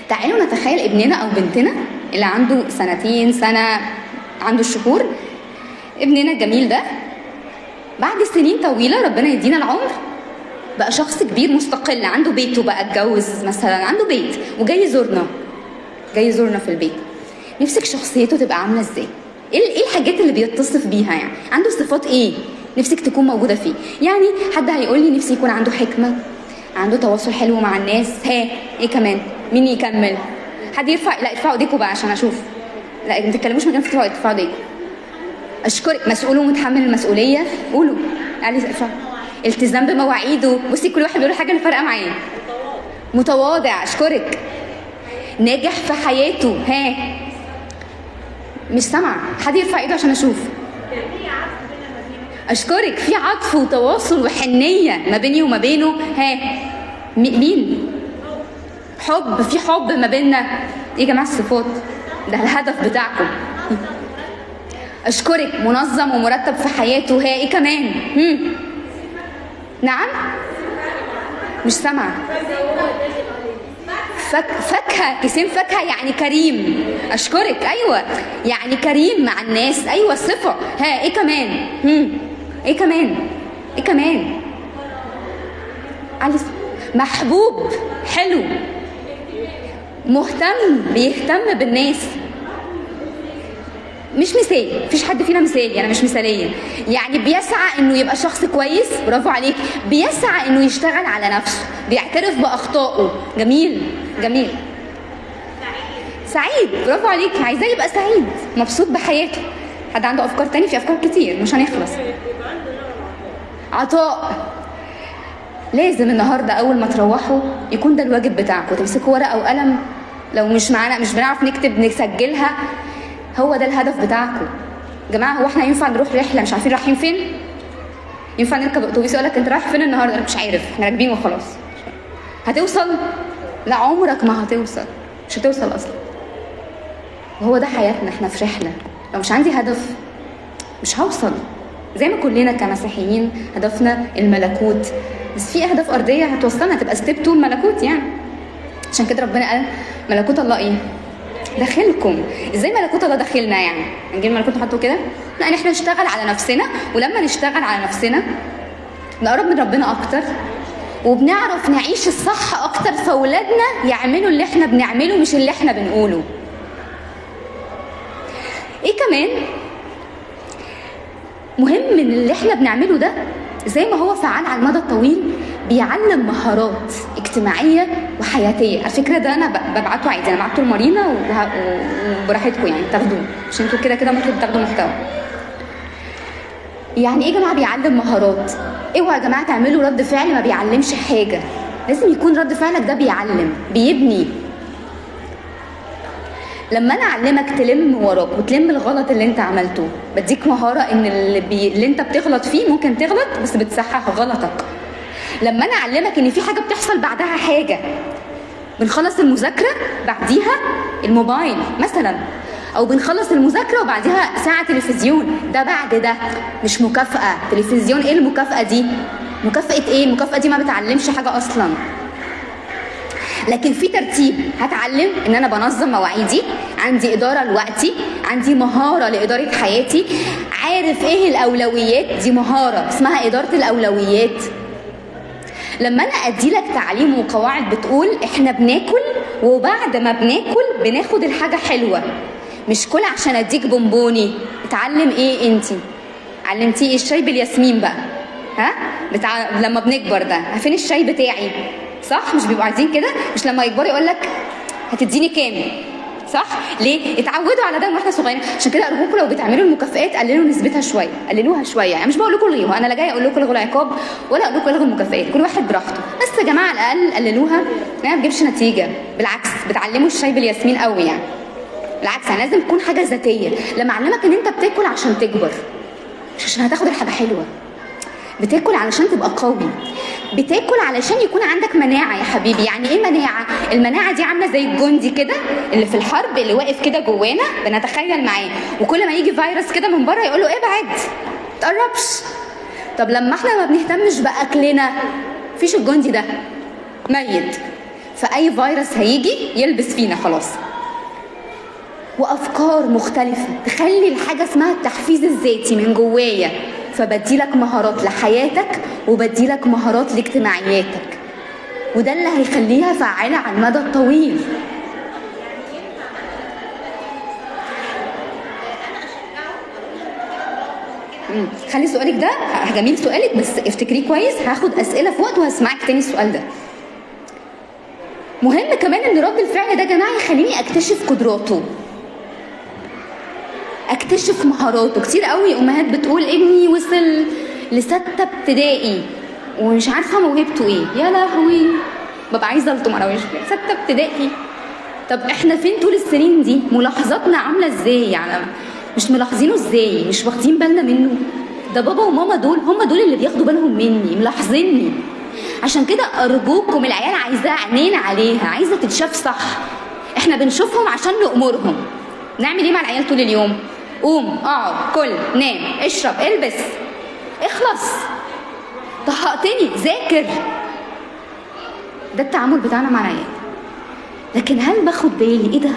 تعالوا نتخيل ابننا او بنتنا اللي عنده سنتين، سنه، عنده الشهور. ابننا الجميل ده بعد سنين طويله ربنا يدينا العمر بقى شخص كبير مستقل، عنده بيته بقى، اتجوز مثلا، عنده بيت وجاي يزورنا في البيت. نفسك شخصيته تبقى عامله ازاي؟ ايه الحاجات اللي بيتصف بيها؟ يعني عنده صفات ايه نفسك تكون موجوده فيه؟ يعني حد هيقول لي نفسي يكون عنده حكمه، عنده تواصل حلو مع الناس. ايه كمان؟ مين يكمل؟ حد يرفع؟ لا، ارفعوا ايديكم بقى عشان اشوف. لا، ما تتكلموش من غير ما ترفعوا ايديكم. اشكرك. مسؤول ومتحمل المسؤوليه. قولوا. ارفعوا. التزام بمواعيده. بصي كل واحد بيقول حاجه اللي فارقه معاه. متواضع. اشكرك. ناجح في حياته. مش سامعه. حد يرفع ايده عشان اشوف. اشكرك. في عطف وتواصل وحنيه ما بيني وما بينه. مين؟ حب. في حب ما بيننا. ايه يا جماعه الصفات؟ ده الهدف بتاعكم. اشكرك. منظم ومرتب في حياته. ايه كمان؟ نعم؟ مش سامعه. فاكهه. كيسين فاكهه يعني كريم. اشكرك. ايوه، يعني كريم مع الناس. ايوه صفه. ايه كمان؟ ايه كمان؟ محبوب. حلو. مهتم، بيهتم بالناس. مش مثالي، مفيش حد فينا مثالي، انا مش مثاليه. يعني بيسعى انه يبقى شخص كويس. برافو عليك. بيسعى انه يشتغل على نفسه، بيعترف باخطائه. جميل. سعيد. برافو عليك. عايزاه يبقى سعيد، مبسوط بحياته. حد عنده افكار تاني؟ في افكار كتير مش هنخلص. عطاء. لازم النهارده اول ما تروحوا يكون ده الواجب بتاعكم، تمسكوا ورقه وقلم. لو مش معانا، مش بنعرف نكتب، نسجلها. هو ده الهدف بتاعكم. يا جماعه هو احنا ينفع نروح رحله مش عارفين رايحين فين؟ ينفع نركب اتوبيس يقول لك انت رايح فين النهارده؟ انا مش عارف، احنا راكبين وخلاص. هتوصل؟ لا، عمرك ما هتوصل، مش هتوصل اصلا. وهو ده حياتنا، احنا في رحله. لو مش عندي هدف مش هوصل. زي ما كلنا كمسيحيين هدفنا الملكوت، بس في اهداف ارضيه هتوصلنا، تبقى ستيب تو الملكوت يعني. عشان كده ربنا قال ملكوت الله ايه؟ داخلكم. ازاي ملكوت الله داخلنا؟ يعني نجيب ملكوت نحطه كده؟ لا، ان احنا نشتغل على نفسنا، ولما نشتغل على نفسنا نقرب من ربنا اكتر، وبنعرف نعيش الصح اكتر، فاولادنا يعملوا اللي احنا بنعمله مش اللي احنا بنقوله. ايه كمان مهم من اللي احنا بنعمله ده؟ زي ما هو فعال على المدى الطويل، بيعلم مهارات اجتماعيه وحياتيه. على فكره ده انا ببعته عادي، انا بعته لمارينا وبراحتكم يعني تاخدوه، عشان انتوا كده كده ممكن تاخدوا محتوى. يعني ايه يا جماعه بيعلم مهارات؟ اوعوا يا جماعه تعملوا رد فعل ما بيعلمش حاجه. لازم يكون رد فعلك ده بيعلم، بيبني. لما انا اعلمك تلم وراك وتلم الغلط اللي انت عملته، بديك مهاره ان اللي انت بتغلط فيه ممكن تغلط بس بتصحح غلطك. لما انا اعلمك ان في حاجه بتحصل بعدها حاجه، بنخلص المذاكره بعديها الموبايل مثلا، او بنخلص المذاكره وبعديها ساعه تلفزيون، ده بعد ده مش مكافاه. تلفزيون ايه المكافاه دي؟ مكافاه ايه؟ المكافاه دي ما بتعلمش حاجه اصلا. لكن في ترتيب، هتعلم ان انا بنظم مواعيدي، عندي اداره لوقتي، عندي مهاره لاداره حياتي، عارف ايه الاولويات، دي مهاره اسمها اداره الاولويات. لما انا ادي لك تعليم وقواعد بتقول احنا بناكل، وبعد ما بناكل بناخد الحاجه حلوه، مش كل عشان اديك بونبوني. اتعلم ايه انتي؟ علمتيه ايه؟ الشاي بالياسمين بقى، ها لما بنكبر ده فين الشاي بتاعي؟ صح؟ مش بيبقوا عايزين كده؟ مش لما يكبروا يقول لك هتديني كام؟ صح؟ ليه؟ اتعودوا على ده من واحنا صغيرين. عشان كده ارجوكم لو بتعملوا المكافئات قللوا نسبتها شويه، قللوها شويه. يعني مش بقول لكم الغيوا، انا لا جايه اقول لكم الغوا العقاب ولا اقول لكم الغوا المكافئات، كل واحد براحته، بس يا جماعه على الاقل قللوها، ما بتجيبش نتيجه. بالعكس بتعلموا الشاي بالياسمين قوي يعني. بالعكس يعني لازم تكون حاجه ذاتيه. لما اعلمك ان انت بتاكل عشان تكبر، مش عشان هتاخد الحاجه حلوه. بتاكل علشان تبقى قوي، بتاكل علشان يكون عندك مناعه يا حبيبي. يعني ايه مناعه؟ المناعه دي عامله زي الجندي كده اللي في الحرب، اللي واقف كده جوانا بنتخيل معاه، وكل ما يجي فيروس كده من بره يقول له ابعد ما تقربش. طب لما احنا ما بنهتمش باكلنا، مفيش الجندي ده، ميت، فاي فيروس هيجي يلبس فينا خلاص. وافكار مختلفه تخلي الحاجه اسمها التحفيز الذاتي من جوايا، فبديلك مهارات لحياتك وبديلك مهارات لاجتماعياتك، وده اللي هيخليها فعالة على المدى الطويل. خلي سؤالك ده جميل سؤالك، بس افتكريه كويس، هاخد اسئله في وقت وهسمعك تاني السؤال ده. مهم كمان ان رد الفعل ده يا جماعه يخليني اكتشف قدراته، اكتشف مهاراته. كتير قوي امهات بتقول ابني وصل ل6 ابتدائي ومش عارفه موهبته ايه. يا لهوي، ببقى عايزه الطم على وشي. 6 ابتدائي؟ طب احنا فين طول السنين دي؟ ملاحظاتنا عامله ازاي؟ يعني مش ملاحظينه ازاي؟ مش واخدين بالنا منه؟ ده بابا وماما دول هم دول اللي بياخدوا بالهم مني، ملاحظيني. عشان كده ارجوكم، العيال عايزاها عينين عليها، عايزه تتشاف صح. احنا بنشوفهم عشان نأمرهم. نعمل ايه مع العيال طول اليوم؟ قوم، اقعد، كل، نام، اشرب، البس، اخلص، طهقتني، ذاكر. ده التعامل بتاعنا مع العيال. لكن هل باخد بالي ايه ده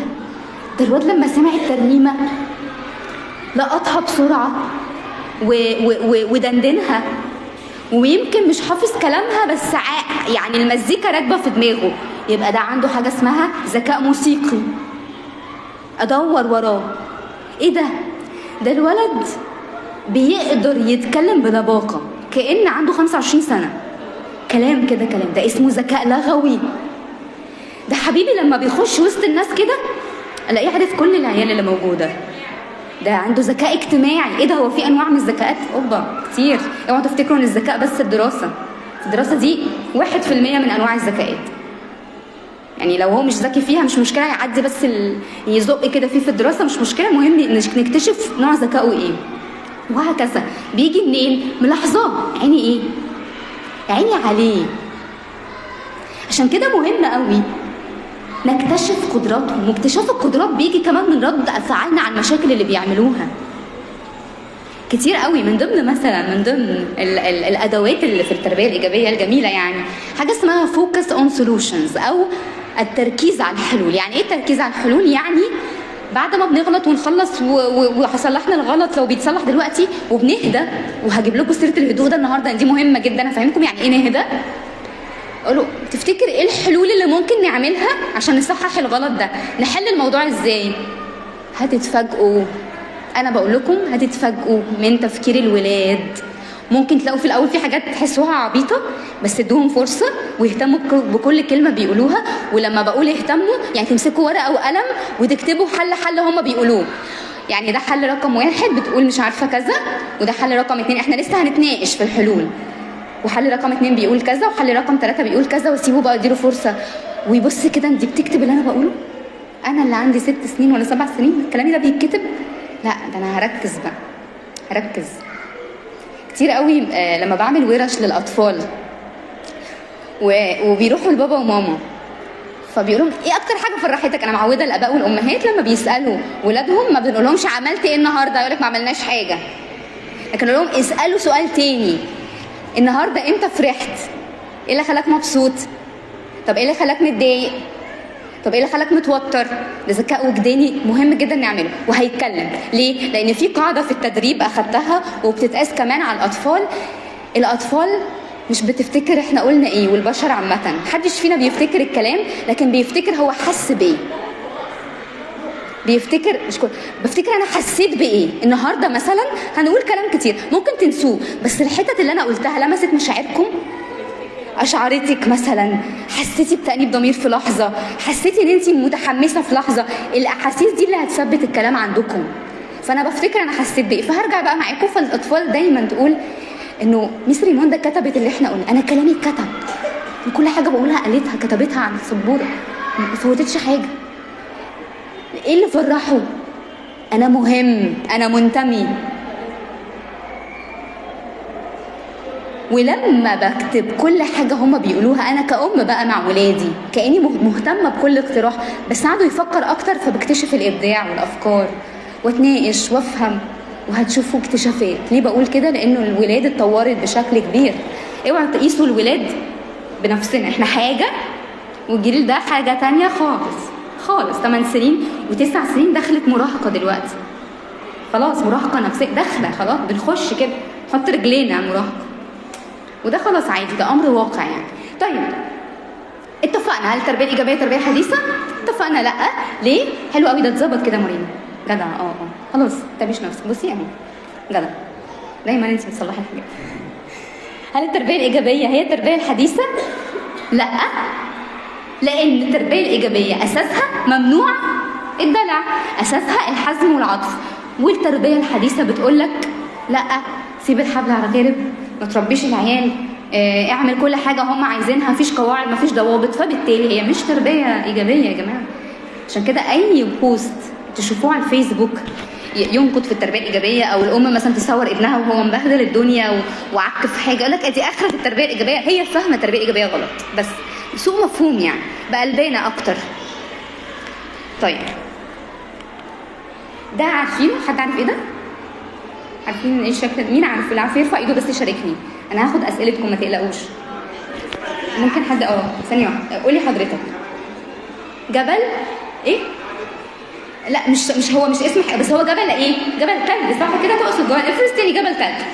الواد لما سمع الترنيمه لقطها بسرعه ودندنها، ويمكن مش حافظ كلامها بس يعني المزيكا راكبه في دماغه، يبقى ده عنده حاجه اسمها ذكاء موسيقي. ادور وراه، ايه ده الولد بيقدر يتكلم بلباقه كأن عنده 25 سنه، كلام كده، كلام ده اسمه ذكاء لغوي. ده حبيبي لما بيخش وسط الناس كده الاقيه عارف كل العيال اللي موجوده. ده عنده ذكاء اجتماعي. ايه ده، هو في انواع من الذكاءات؟ اوبا كتير. اوعوا تفتكروا ان الذكاء بس الدراسه دي 1% من انواع الذكاءات. يعني لو هو مش ذكي فيها مش مشكله، يعدي بس يزق كده فيه في الدراسه مش مشكله، المهم نكتشف نوع ذكائه ايه. وهكذا بيجي منين؟ ملاحظاه، عيني ايه؟ عيني عليه. عشان كده مهم قوي نكتشف قدراتهم، واكتشاف القدرات بيجي كمان من رد افعالنا على المشاكل اللي بيعملوها. كتير قوي من ضمن الادوات اللي في التربيه الايجابيه الجميله يعني حاجه اسمها فوكس اون سولوشنز، او التركيز على الحلول. يعني ايه التركيز على الحلول؟ يعني بعد ما بنغلط ونخلص وصلحنا الغلط لو بيتصلح دلوقتي وبنهدى، وهجيب لكم سيره الهدوء ده النهارده، دي مهمه جدا افهمكم يعني ايه نهدى. قولوا تفتكر ايه الحلول اللي ممكن نعملها عشان نصحح الغلط ده؟ نحل الموضوع ازاي؟ هتتفاجئوا، انا بقول لكم هتتفاجئوا من تفكير الولاد. ممكن تلاقوا في الاول في حاجات تحسوها عبيطه، بس ادوهم فرصه واهتموا بكل كلمه بيقولوها. ولما بقول اهتموا يعني تمسكوا ورقه وقلم وتكتبوا حل هم بيقولوه. يعني ده حل رقم 1 بتقول مش عارفه كذا، وده حل رقم 2، احنا لسه هنتناقش في الحلول، وحل رقم 2 بيقول كذا، وحل رقم 3 بيقول كذا، وسيبه بقى اديله فرصه ويبص كده. انت بتكتب اللي انا بقوله؟ انا اللي عندي 6 سنين ولا 7 سنين كلامي ده بيتكتب؟ لا، ده انا هركز بقى، هركز كتير قوي. لما بعمل ورش للاطفال وبيروحوا لبابا وماما، فبيقولوا ايه اكتر حاجه فرحتك؟ انا معوده الاباء والامهات لما بيسالوا ولادهم ما بنقولهمش عملت ايه النهارده، يقول لك ما عملناش حاجه، لكن نقول لهم اسالوا سؤال تاني، النهارده امتى فرحت؟ ايه اللي خلاك مبسوط؟ طب ايه اللي خلاك متضايق؟ طب ايه اللي خلاك متوتر؟ ده ذكاء وجداني مهم جدا نعمله. وهيتكلم ليه؟ لان في قاعده في التدريب اخدتها وبتتقاس كمان على الاطفال مش بتفتكر احنا قلنا ايه، والبشر عامه محدش فينا بيفتكر الكلام، لكن بيفتكر هو حس بايه. بيفتكر مش بفتكر انا حسيت بايه النهارده. مثلا هنقول كلام كتير ممكن تنسوه، بس الحتت اللي انا قلتها لمست مشاعركم، اشعرتك مثلا، حسيتي بتأنيب ضمير في لحظه، حسيتي ان انت متحمسه في لحظه. الاحاسيس دي اللي هتثبت الكلام عندكم. فانا بفتكر انا حسيت بايه، فهرجع بقى معاكم. فالاطفال دايما تقول انه ميس ريموندا كتبت اللي احنا قلنا، انا كلامي اتكتب، كل حاجه بقولها قالتها كتبتها على السبوره، ما فوتتش حاجه. ايه اللي فرحه؟ انا مهم، انا منتمي. ولما بكتب كل حاجه هما بيقولوها، انا كأم بقى مع ولادي كأني مهتمه بكل اقتراح، بس قعدوا يفكر اكتر، فبكتشف الابداع والافكار واتناقش وافهم، وهتشوفوا اكتشافات. ليه بقول كده؟ لانه الولاد اتطورت بشكل كبير. اوعوا تقيسوا الولاد بنفسنا، احنا حاجه والجيل ده حاجه تانية خالص. 8 سنين و9 سنين دخلت مراهقه دلوقتي، خلاص مراهقه نفسيه داخله، خلاص بنخش كده نحط رجلينا على المراهقه، وده خلاص عادي، ده امر واقع يعني. طيب اتفقنا، هل التربيه الايجابيه تربيه حديثه؟ اتفقنا لا. ليه؟ حلو قوي، ده اتظبط كده مريم، جدع. خلاص ما تتعبيش نفسك، بصي اهو جدع، دايما انت بتصلحي الحاجات. هل التربيه الايجابيه هي التربيه الحديثه؟ لا، لان التربيه الايجابيه اساسها ممنوع الدلع، اساسها الحزم والعطف. والتربيه الحديثه بتقول لك لا، سيب الحبل على غارب، ما تربيش العيال، اعمل كل حاجه هم عايزينها، مفيش قواعد مفيش ضوابط. فبالتالي هي مش تربيه ايجابيه يا جماعه. عشان كده اي بوست تشوفوه على الفيسبوك ينقد في التربيه الايجابيه، او الام مثلا تصور ابنها وهو مبهدل الدنيا وعك في حاجه، يقول لك ادي اخره التربيه الايجابيه. هي فاهمه التربيه الايجابيه غلط، بس سوء مفهوم يعني، بقلبنا اكتر. طيب ده عارفينه؟ حد عارف ايه ده؟ عارفين ايه الشكل؟ مين عارف؟ اللي عارف يرفع ايده بس يشاركني، انا هاخد اسئلتكم ما تقلقوش. ممكن حد ثانيه واحده، قولي حضرتك. جبل ايه؟ لا مش هو مش اسم بس هو جبل ايه؟ جبل تلج، صح كده؟ تقصد جبل افرست يعني جبل تلج.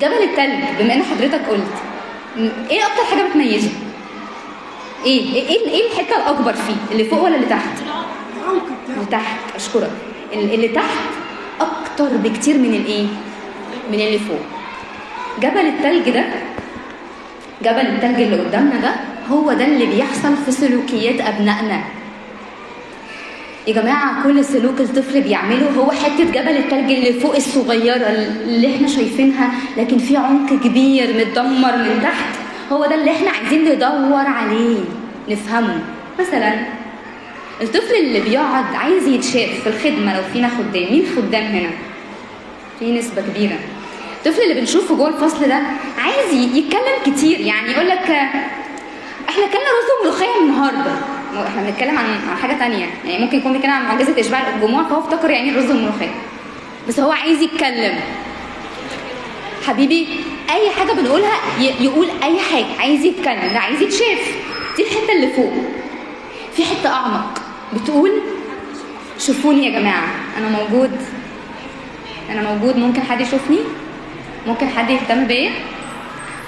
جبل التلج، بما ان حضرتك قلت، ايه اكتر حاجه بتميزه؟ ايه الحته الاكبر فيه؟ اللي فوق ولا اللي تحت؟ اللي تحت. اشكرك. اللي تحت اكتر بكتير من الايه؟ من اللي فوق. جبل التلج ده، جبل التلج اللي قدامنا ده، هو ده اللي بيحصل في سلوكيات ابنائنا يا جماعه. كل سلوك الطفل بيعمله هو حته جبل التلج اللي فوق الصغيره اللي احنا شايفينها، لكن في عمق كبير متدمر من تحت. هو ده اللي احنا عايزين ندور عليه نفهمه. مثلا الطفل اللي بيقعد عايز يتشاف في الخدمه، لو فينا خدام، مين خدام هنا؟ في نسبه كبيره. الطفل اللي بنشوفه جوه الفصل ده عايز يتكلم كتير، يعني يقول لك احنا كلنا رز وملوخيه النهارده، احنا بنتكلم عن حاجه تانية، يعني ممكن يكون بيتكلم عن معجزه اشباع الجموع، فهو افتكر يعني الرز والملوخيه، بس هو عايز يتكلم. حبيبي اي حاجه بنقولها يقول اي حاجه، عايز يتكلم، ده عايز يتشاف. دي الحته اللي فوق. في حته اعمق بتقول شوفوني يا جماعه، انا موجود، انا موجود، ممكن حد يشوفني، ممكن حد يهتم بيا،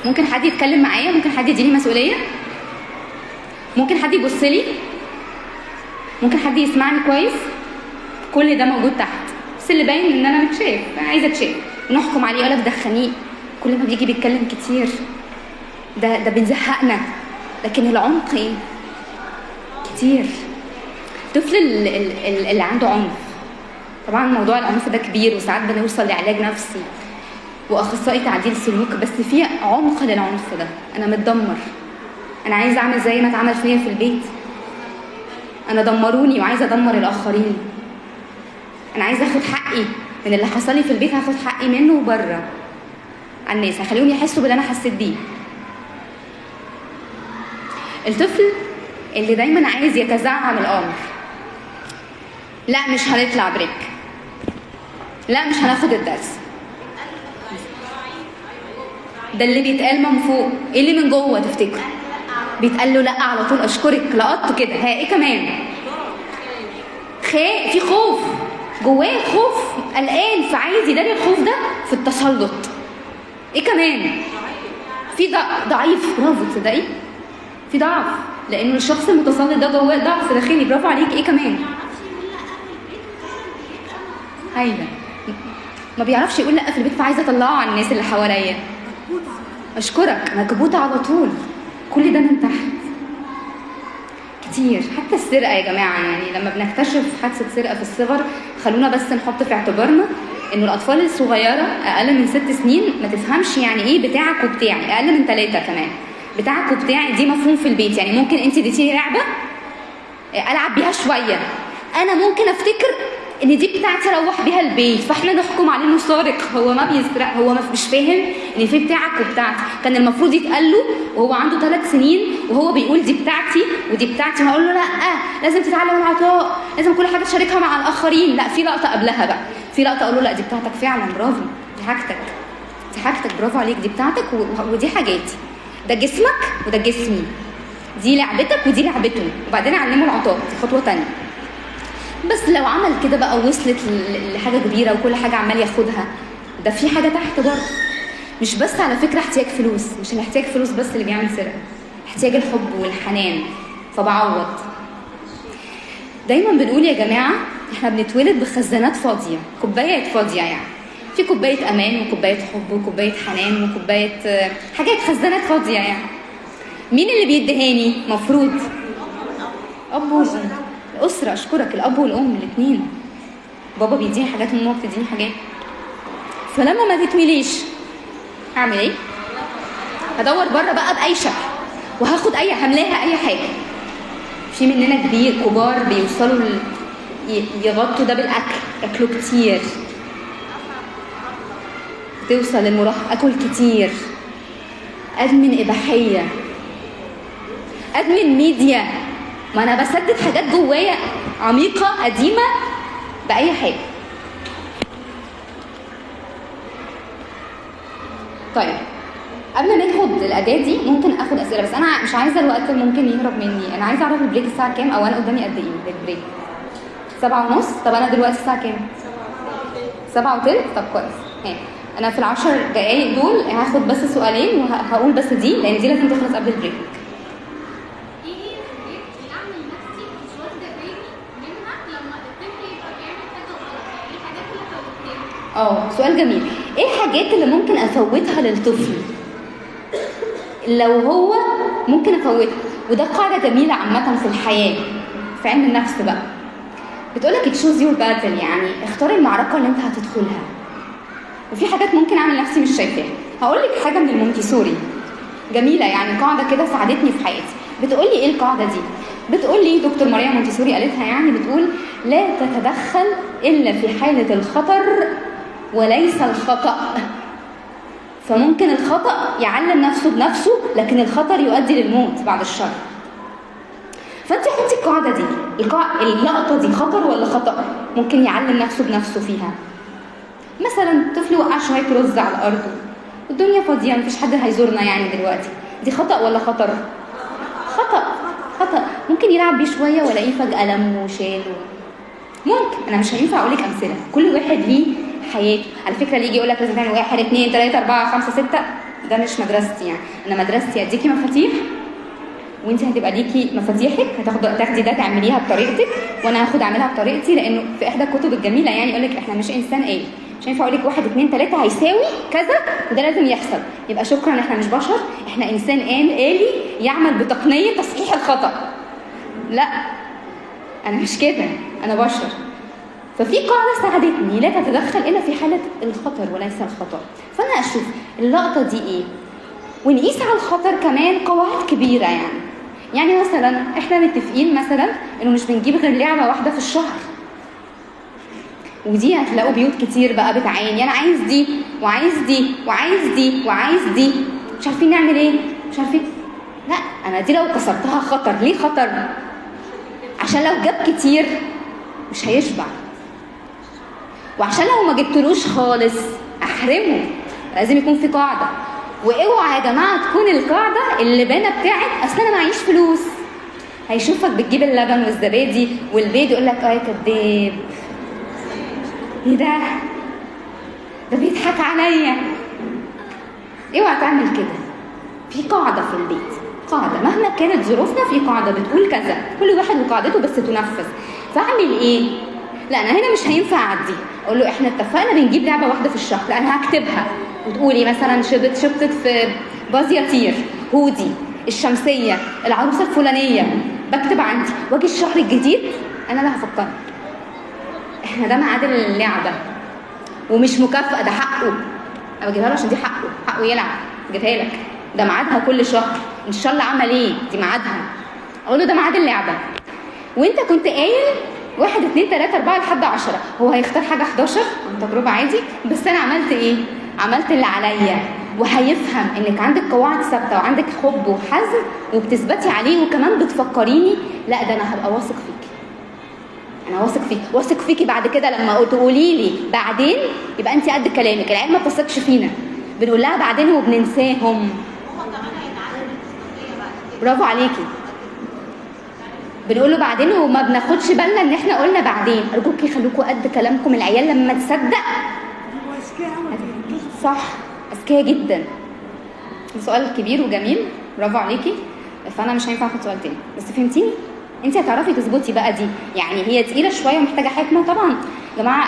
ممكن حد يتكلم معايا، ممكن حد يديني مسؤوليه، ممكن حد يبص لي، ممكن حد يسمعني كويس. كل ده موجود تحت، بس اللي باين ان انا متشاف، انا عايزه اتشاف. ونحكم عليه، يقول لك دخنيه، كل ما بيجي بيتكلم كتير، ده بنزهقنا. لكن العمق ايه؟ كتير. الطفل اللي عنده عنف، طبعا موضوع العنف ده كبير، وساعات بنوصل لعلاج نفسي واخصائي تعديل سلوك، بس في عمق للعنف ده. انا متدمر، انا عايزه اعمل زي ما اتعمل فيا في البيت، انا دمروني وعايزه ادمر الاخرين، انا عايزه اخد حقي من اللي حصل لي في البيت، هاخد حقي منه وبره على الناس، هخليهم يحسوا باللي انا حسيت بيه. الطفل اللي دايما عايز يتزعم الامر، لا مش هنطلع بريك، لا مش هناخد الدرس، ده اللي بيتقال من فوق. ايه اللي من جوه تفتكر؟ بيتقال له لا على طول. اشكرك، لقطت كده. ها ايه كمان؟ في خوف جواه، خوف قلقان، فعايز يداري الخوف ده في التسلط. ايه كمان؟ في ضعيف، برافو تصدقي، في ضعف، لانه الشخص المتسلط ده جواه ضعف داخلي. برافو عليك. ايه كمان؟ هايله. ما بيعرفش يقول لا في البيت، فعايزه اطلعه على الناس اللي حواليا. اشكرك، مكبوته على طول. كل ده من تحت كتير. حتى السرقه يا جماعه، يعني لما بنكتشف حادثه سرقه في الصغر، خلونا بس نحط في اعتبارنا انه الاطفال الصغيره اقل من 6 سنين ما تفهمش يعني ايه بتاعك وبتاعي، اقل من 3 كمان. بتاعك وبتاعي دي مفهوم في البيت، يعني ممكن انت اديتيني لعبه العب بيها شويه، انا ممكن افتكر ان دي بتاعتي اروح بيها البيت، فاحنا نحكم عليه انه سارق. هو ما بيسرق، هو مش فاهم ان في بتاعك وبتاعتي. كان المفروض يتقال له وهو عنده 3 سنين وهو بيقول دي بتاعتي ودي بتاعتي، هقول له لا لازم تتعلم العطاء، لازم كل حاجه تشاركها مع الاخرين. لا، في لقطه قبلها بقى، في لقطه اقول له لا دي بتاعتك فعلا، برافو، دي حاجتك، دي حاجتك، برافو عليك، دي بتاعتك ودي حاجاتي، ده جسمك وده جسمي، دي لعبتك ودي لعبته. وبعدين اعلمه العطاء، دي خطوه ثانيه. بس لو عمل كده بقى ووصلت لحاجه كبيره وكل حاجه عمال ياخدها، ده في حاجه تحت برضه. مش بس على فكره احتياج فلوس، مش الاحتياج فلوس بس اللي بيعمل سرقه، احتياج الحب والحنان. فبعوض. دايما بنقول يا جماعه احنا بنتولد بخزانات فاضيه، كوبايات فاضيه، يعني في كوبايه امان وكوبايه حب وكوبايه حنان وكوبايه حاجات، خزانات فاضيه يعني. مين اللي بيدهاني؟ مفروض اب وام، الاسره. اشكرك، الاب والام الاثنين. بابا بيديني حاجات وماما بتديني حاجات. فلما ما تتمليش هعمل ايه؟ هدور بره بقى باي شكل، وهاخد هملاها اي حاجه. في مننا كبار بيوصلوا يغطوا ده بالاكل، ياكلوا كتير، توصل للمراهقه اكل كتير، ادمن اباحيه، ادمن ميديا. ما انا بسدد حاجات جوايا عميقه قديمه باي حاجه. طيب قبل ما ناخد الاداه دي ممكن اخد اسئله، بس انا مش عايزه الوقت اللي ممكن يهرب مني. انا عايزه اعرف البريك الساعه كام، او انا قدامي قد ايه البريك؟ 7:30. طب انا دلوقتي الساعه كام؟ 7:15. طب كويس. انا في ال10 دقايق دول هاخد بس سؤالين وهقول بس دي، لان دي لازم تخلص قبل البريك. سؤال جميل. ايه الحاجات اللي ممكن افوتها للطفل لو هو ممكن افوتها؟ وده قاعده جميله عامه في الحياه، في علم النفس بقى، بتقولك تشوز يور باتل، يعني اختار المعركه اللي انت هتدخلها. وفي حاجات ممكن اعمل نفسي مش شايفاها. هقول لك حاجه من المونتيسوري جميله، يعني قاعده كده ساعدتني في حياتي. بتقول لي ايه القاعده دي؟ بتقول لي دكتور ماريا مونتيسوري قالتها، يعني بتقول لا تتدخل الا في حاله الخطر وليس الخطأ. فممكن الخطأ يعلم نفسه بنفسه، لكن الخطر يؤدي للموت بعد الشر. فانت حطي القاعده دي، اللقطه دي خطر ولا خطأ؟ ممكن يعلم نفسه بنفسه فيها. مثلا طفل وقع شويه رز على الارض والدنيا فاضيه، مفيش حد هيزورنا يعني دلوقتي، دي خطأ ولا خطر؟ خطأ. ممكن يلعب بيه شويه والاقيه فجأة لمه وشاله. ممكن. انا مش هينفع اقول لك امثله، كل واحد ليه حياته. على فكره اللي يجي يقول لك لازم تعمل 1 2 3 4 5 6، ده مش مدرستي. يعني انا مدرستي اديكي مفاتيح وانت هتبقى ليكي مفاتيحك، تاخدي ده تعمليها بطريقتك وانا هاخد اعملها بطريقتي. لانه في احدى الكتب الجميله يعني يقول لك احنا مش انسان آلي، مش هينفع اقول لك 1 2 3 هيساوي كذا وده لازم يحصل، يبقى شكرا احنا مش بشر، احنا انسان آلي يعمل بتقنيه تصحيح الخطأ. لا، انا مش كده، انا بشر. ففي قاعده ساعدتني لا تتدخل الا في حاله الخطر وليس الخطا. فانا اشوف اللقطه دي ايه، ونقيس على الخطر كمان قواعد كبيره. يعني مثلا احنا متفقين مثلا انه مش بنجيب غير لعبه واحده في الشهر، ودي هتلاقوا بيوت كتير بقى بتعاني، انا عايز دي وعايز دي وعايز دي وعايز دي، مش عارفين نعمل ايه، مش عارفين. لا، انا دي لو كسرتها خطر. ليه خطر؟ عشان لو جاب كتير مش هيشبع، وعشان لو ما جبتلوش خالص احرمه. لازم يكون في قاعده. واوعى يا جماعه تكون القاعده اللبانه بتاعت اصل انا معيش فلوس. هيشوفك بتجيب اللبن والزبادي والبيض يقول لك يا كداب، ايه ده بيضحك عليا. اوعى تعمل كده. في قاعده في البيت، قاعده مهما كانت ظروفنا، في قاعده بتقول كذا، كل واحد وقاعدته بس تنفذ. فاعمل ايه؟ لا انا هنا مش هينفع اعدي. اقول له احنا اتفقنا بنجيب لعبه واحده في الشهر، لا انا هكتبها وتقولي مثلا شبطت في باز يطير، هودي، الشمسيه، العروسه الفلانيه، بكتب عندي. واجي الشهر الجديد انا اللي هفكر احنا ده ميعاد اللعبه ومش مكافاه، ده حقه. انا بجيبها له عشان دي حقه يلعب، جيبها لك، ده ميعادها كل شهر، ان شاء الله عمل ايه دي ميعادها. اقول له ده ميعاد اللعبه وانت كنت قايل 1 2 3 4 لحد 10. هو هيختار حاجه 11 عن تجربه عادي، بس انا عملت ايه؟ عملت اللي عليا. وهيفهم انك عندك قواعد ثابته وعندك حب وحزم وبتثبتي عليه وكمان بتفكريني، لا ده انا هبقى واثق فيكي، انا واثق فيكي. بعد كده لما تقولي لي بعدين يبقى انت قد كلامك. العيال ما بتثقش فينا، بنقول لها بعدين وبننساهم. برافو عليكي، بنقول له بعدين وما بناخدش بالنا ان احنا قلنا بعدين. ارجوكي خلوكوا قد كلامكم. العيال لما تصدق صح، اذكياء جدا. سؤال كبير وجميل، برافو عليكي. فانا مش هينفع اخد سؤال تاني، بس فهمتيني؟ انت هتعرفي تظبطي بقى دي. يعني هي تقيله شويه ومحتاجه حكمه طبعا يا جماعه.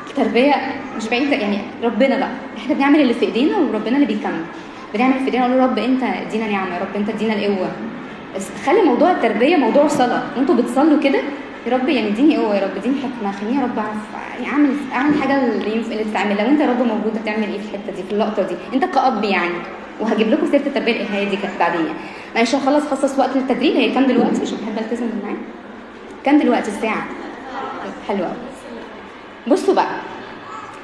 التربيه مش بعيده، يعني ربنا بقى، احنا بنعمل اللي في ايدينا وربنا اللي بيكمل. بنعمل اللي في ايدينا، نقول له رب انت ادينا نعمه، يا رب انت ادينا القوه. بس خلي موضوع التربيه موضوع صلاه، وانتوا بتصلوا كده يا رب يعني اديني قوه، يا رب اديني حكمه، خليني يا رب اعرف يعني اعمل حاجه اللي تتعمل. لو انت يا رب موجود هتعمل ايه في الحته دي، في اللقطه دي، انت كأب يعني. وهجيب لكم سيره التربيه الالهيه دي كانت بعدين. معلش هخلص، خصص وقت للتدريب. هي كام دلوقتي عشان بحب التزم بالميعاد؟ كام دلوقتي الساعه؟ حلوه قوي. بصوا بقى،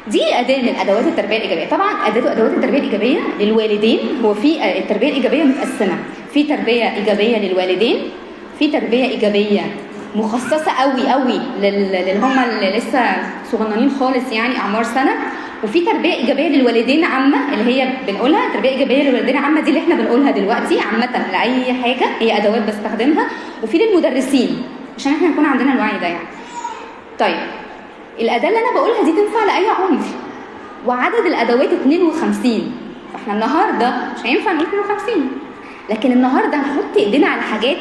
دي اداه من ادوات التربيه الايجابيه. طبعا ادوات التربيه الايجابيه للوالدين، هو في التربيه الايجابيه متقسمه، في تربيه ايجابيه للوالدين، في تربيه ايجابيه مخصصه قوي اللي هم اللي لسه صغننين خالص، يعني اعمار سنه، وفي تربيه ايجابيه للوالدين عامه اللي هي بنقولها تربيه ايجابيه للوالدين عامه، دي اللي احنا بنقولها دلوقتي عامه لاي حاجه، هي ادوات بستخدمها. وفي للمدرسين عشان احنا يكون عندنا الوعي ده يعني. طيب الاداه اللي انا بقولها دي تنفع لاي عمر، وعدد الادوات 52. فاحنا النهارده مش هينفع نقول 52، لكن النهارده هنحط ايدينا على حاجات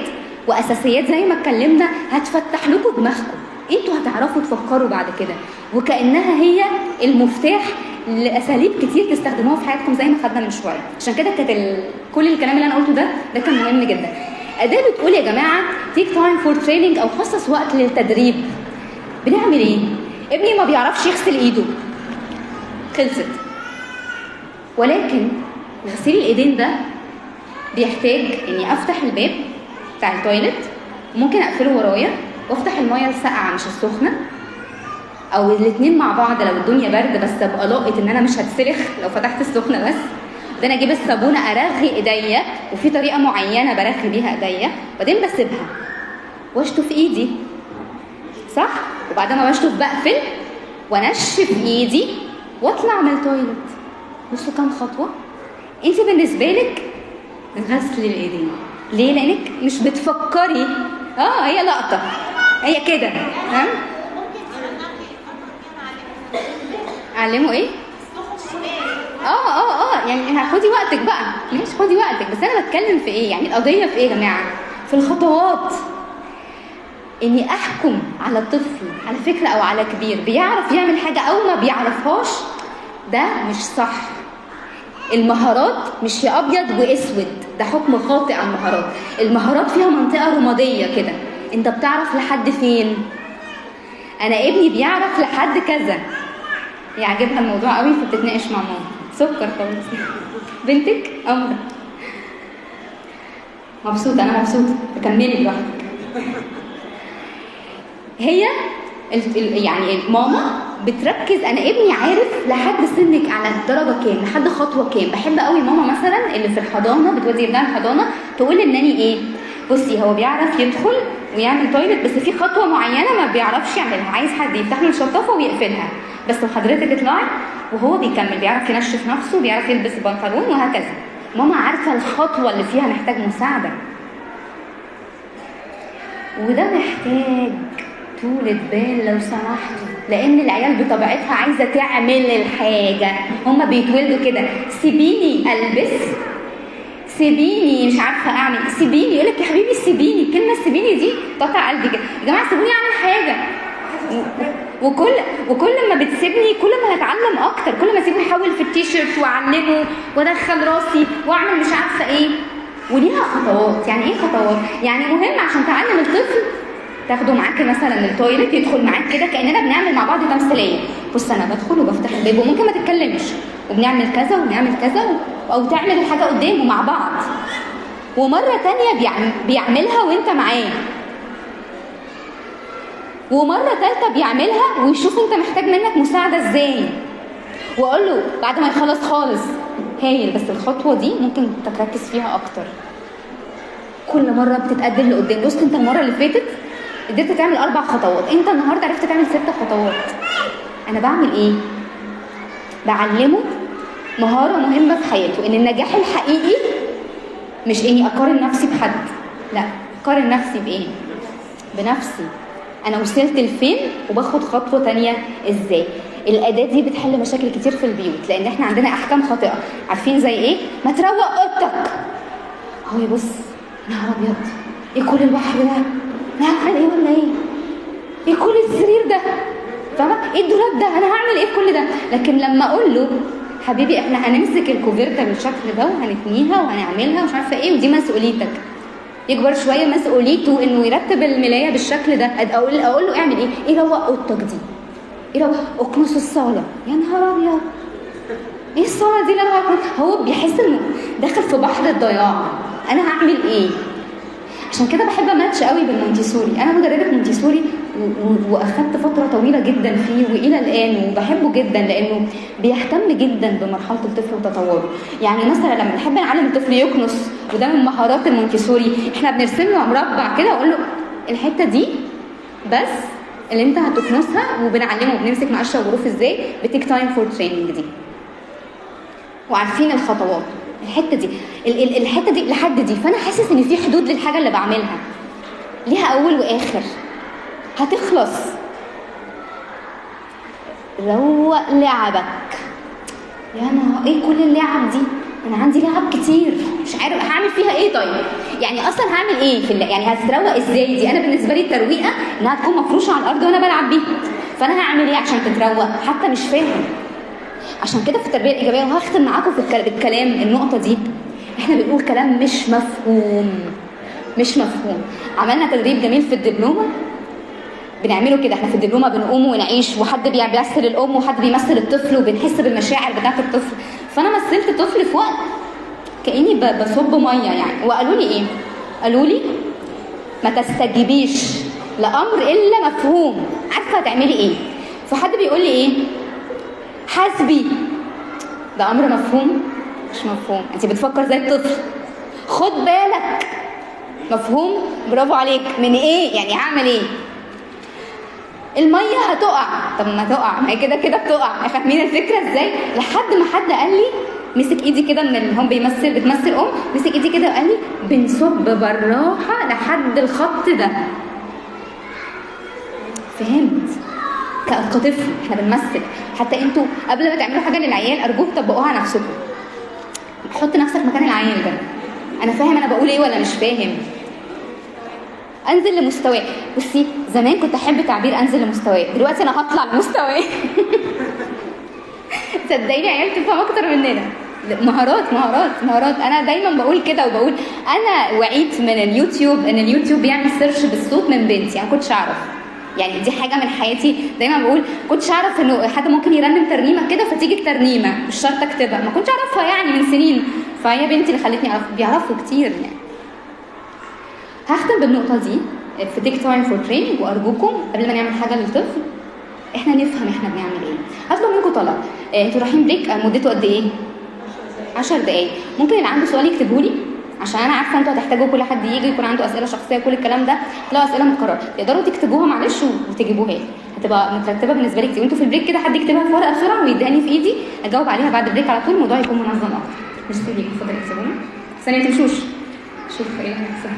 واساسيات زي ما اتكلمنا هتفتح لكم دماغكم. انتوا هتعرفوا تفكروا بعد كده، وكانها هي المفتاح لاساليب كتير تستخدموها في حياتكم زي ما خدنا من شويه. عشان كده كانت كل الكلام اللي انا قلته ده كان مهم جدا. اداه بتقول يا جماعه تيك تايم فور تريننج، او خصص وقت للتدريب. بنعمل ايه؟ ابني ما بيعرفش يغسل ايده، خلصت. ولكن غسيل الايدين ده بيحتاج اني افتح الباب بتاع التويلت، وممكن اقفله ورايا وافتح الميه الساقعه مش السخنه، او الاثنين مع بعض لو الدنيا برد، بس ابقى لاقط ان انا مش هتسلخ لو فتحت السخنه بس. بعدين اجيب الصابونه ارغي ايديا، وفي طريقه معينه برغي بيها ايديا، وبعدين بسيبها واشطف ايدي، صح؟ وبعد ما بشطف بقفل وانشف ايدي واطلع من التويلت. بصوا كام خطوه. انت بالنسبه لك غسل الايدين ليه؟ لانك مش بتفكري. هي لقطه، هي كده. ها؟ علموا ايه؟ يعني خدي وقتك بقى، ماشي خدي وقتك، بس انا بتكلم في ايه؟ يعني القضيه في ايه يا جماعه؟ في الخطوات. اني احكم على الطفل على فكره او على كبير بيعرف يعمل حاجه او ما بيعرفهاش، ده مش صح. المهارات مش يا ابيض واسود، ده حكم خاطئ على المهارات. المهارات فيها منطقه رماديه كده، انت بتعرف لحد فين. انا ابني بيعرف لحد كذا، يعجبها الموضوع قوي فبتتناقش مع ماما، سكر خالص. بنتك امرة مبسوطه، انا مبسوطه، تكملي براحتك. هي يعني ماما بتركز انا ابني عارف لحد سنك على درجه كام، لحد خطوه كام. بحب قوي ماما مثلا اللي في الحضانه بتودي ابنها الحضانه تقول للناني ايه؟ بصي هو بيعرف يدخل ويعمل تويلت، بس في خطوه معينه ما بيعرفش يعملها، عايز حد يفتح له الشطافه ويقفلها، بس لو حضرتك اطلعي وهو بيكمل، بيعرف ينشف نفسه، بيعرف يلبس البنطلون وهكذا. ماما عارفه الخطوه اللي فيها محتاج مساعده، وده محتاج طولة بال لو سمحتوا، لان العيال بطبيعتها عايزه تعمل الحاجه، هما بيتولدوا كده. سيبيني البس، سيبيني مش عارفه اعمل، سيبيني، يقول لك يا حبيبي سيبيني، الكلمه سيبيني دي تقطع قلبي كده. يا جماعه سيبوني اعمل حاجه. وكل ما بتسيبني كل ما هتعلم اكتر، كل ما اسيبه يحول في التيشيرت واعلمه وادخل راسي واعمل مش عارفه ايه. وليها خطوات. يعني ايه خطوات؟ يعني مهم عشان تعلم الطفل تاخده معاك مثلا التويليت، يدخل معاك كده كاننا بنعمل مع بعض تمثيليه. بص انا بدخل وبفتح الباب وممكن ما تتكلمش وبنعمل كذا ونعمل كذا، او تعمل الحاجه قدامه مع بعض. ومره تانية بيعملها وانت معاه، ومره ثالثه بيعملها ويشوف انت محتاج منك مساعده ازاي، واقول له بعد ما يخلص خالص هايل بس الخطوه دي ممكن تركز فيها اكتر. كل مره بتتقدم لقدام. بص انت المره اللي فاتت قدرت تعمل 4 خطوات، انت النهارده عرفت تعمل 6 خطوات. انا بعمل ايه؟ بعلمه مهاره مهمه في حياته، ان النجاح الحقيقي مش اني اقارن نفسي بحد، لا، اقارن نفسي بايه؟ بنفسي. انا وصلت لفين وباخد خطوه تانية ازاي. الاداه دي بتحل مشاكل كتير في البيوت، لان احنا عندنا احكام خاطئه. عارفين زي ايه؟ ما تروق اوضتك. هو يبص يا نهار ابيض ايه كل البحر ده؟ انا هعمل ايه ولا ايه؟ ايه كل السرير ده؟ فاهمه؟ ايه الدولاب ده؟ انا هعمل ايه في كل ده؟ لكن لما اقول له حبيبي احنا هنمسك الكوفيرتا بالشكل ده وهنتنيها وهنعملها ومش عارفه ايه ودي مسؤوليتك، يكبر شويه مسؤوليته انه يرتب الملايه بالشكل ده. اقول له اعمل ايه؟ ايه روق اوضتك دي؟ ايه روق اكنس الصاله؟ يا نهار ابيض ايه الصاله دي اللي انا هو بيحس انه داخل في بحر الضياع. انا هعمل ايه؟ عشان كده بحب اماتش قوي بالمونتيسوري. انا مدربه مونتيسوري واخدت فتره طويله جدا فيه والى الان، وبحبه جدا لانه بيهتم جدا بمرحله الطفل وتطوره. يعني مثلا لما نحب نعلم الطفل يكنس، وده من مهارات المونتيسوري، احنا بنرسم له مربع كده واقول له الحته دي بس اللي انت هتكنسها، وبنعلمه بنمسك مقشه وظروف ازاي بتيك تايم فور تريننج دي، وعارفين الخطوات. الحته دي لحد دي، فانا حاسس ان في حدود للحاجه اللي بعملها، ليها اول واخر، هتخلص. روق لعبك. يا انا ايه كل اللعب دي؟ انا عندي لعب كتير مش عارف هعمل فيها ايه. طيب يعني اصلا هعمل ايه في يعني هتروق ازاي دي؟ انا بالنسبه لي الترويقه انها تكون مفروشه على الارض وانا بلعب بيها، فانا هعمل ايه عشان تتروق؟ حتى مش فاهم. عشان كده في التربيه الايجابيه، وهختم معاكم بالكلام النقطه دي، احنا بنقول كلام مش مفهوم. مش مفهوم. عملنا تدريب جميل في الدبلومه بنعمله كده، احنا في الدبلومه بنقوم ونعيش، وحد بيمثل الام وحد بيمثل الطفل، وبنحس بالمشاعر بتاعه الطفل. فانا مثلت الطفل في وقت كاني بصب ميه يعني، وقالوا لي ايه؟ قالوا لي ما تستجيبيش لامر الا مفهوم. عارفه هتعملي ايه؟ فحد بيقول لي ايه؟ حاسبي. ده امر مفهوم؟ مش مفهوم. انت بتفكر زي الطفل. خد بالك. مفهوم؟ برافو عليك. من ايه؟ يعني هعمل ايه؟ الميه هتقع. طب ما تقع، ما هي كده كده بتقع. فاهمين الفكره ازاي؟ لحد ما حد قال لي، مسك ايدي كده من اللي هم بتمثل مسك ايدي كده وقال لي بنصب بالراحه لحد الخط ده. فهمت؟ كطفل احنا بنمثل. حتى انتوا قبل ما تعملوا حاجه للعيال ارجوكم طبقوها نفسكم. حط نفسك مكان العيال ده. انا فاهم انا بقول ايه ولا مش فاهم؟ انزل لمستواه. بصي زمان كنت احب تعبير انزل لمستواه، دلوقتي انا هطلع لمستواه. صدقيني عيال تفهم اكتر مننا. مهارات مهارات مهارات. انا دايما بقول كده، وبقول انا وعيت من اليوتيوب ان اليوتيوب بيعمل سيرش بالصوت من بنتي. يعني كنتش اعرف، يعني دي حاجه من حياتي. دايما بقول كنتش اعرف انه حد ممكن يرنم ترنيمه كده فتيجي الترنيمه، مش شرط اكتبها، ما كنتش اعرفها يعني من سنين. فهي بنتي اللي خلتني اعرف. بيعرفوا كتير يعني. هختم بالنقطه دي في تيك تايم فور تريننج، وارجوكم قبل ما نعمل حاجه للطفل احنا نفهم احنا بنعمل ايه. هطلب منكم طلب. انتوا رايحين بريك مدته قد ايه؟ 10 دقايق. ممكن اللي عنده سؤال يكتبه لي، عشان انا عارفه انتوا هتحتاجوا كل حد يجي يكون عنده اسئله شخصيه كل الكلام ده. لو اسئله متكرره تقدروا تكتبوها معلش وتجيبوها لي، هتبقى مترتبه بالنسبه لي كتير. وانتوا في البريك كده حد يكتبها في ورقه بسرعه ويديهاني في ايدي اجاوب عليها بعد البريك على طول. الموضوع يكون منظم اكتر. مش تقولي اتفضلي اكتبوها ثانيه تمشوش. شوف ايه اللي هيحصل.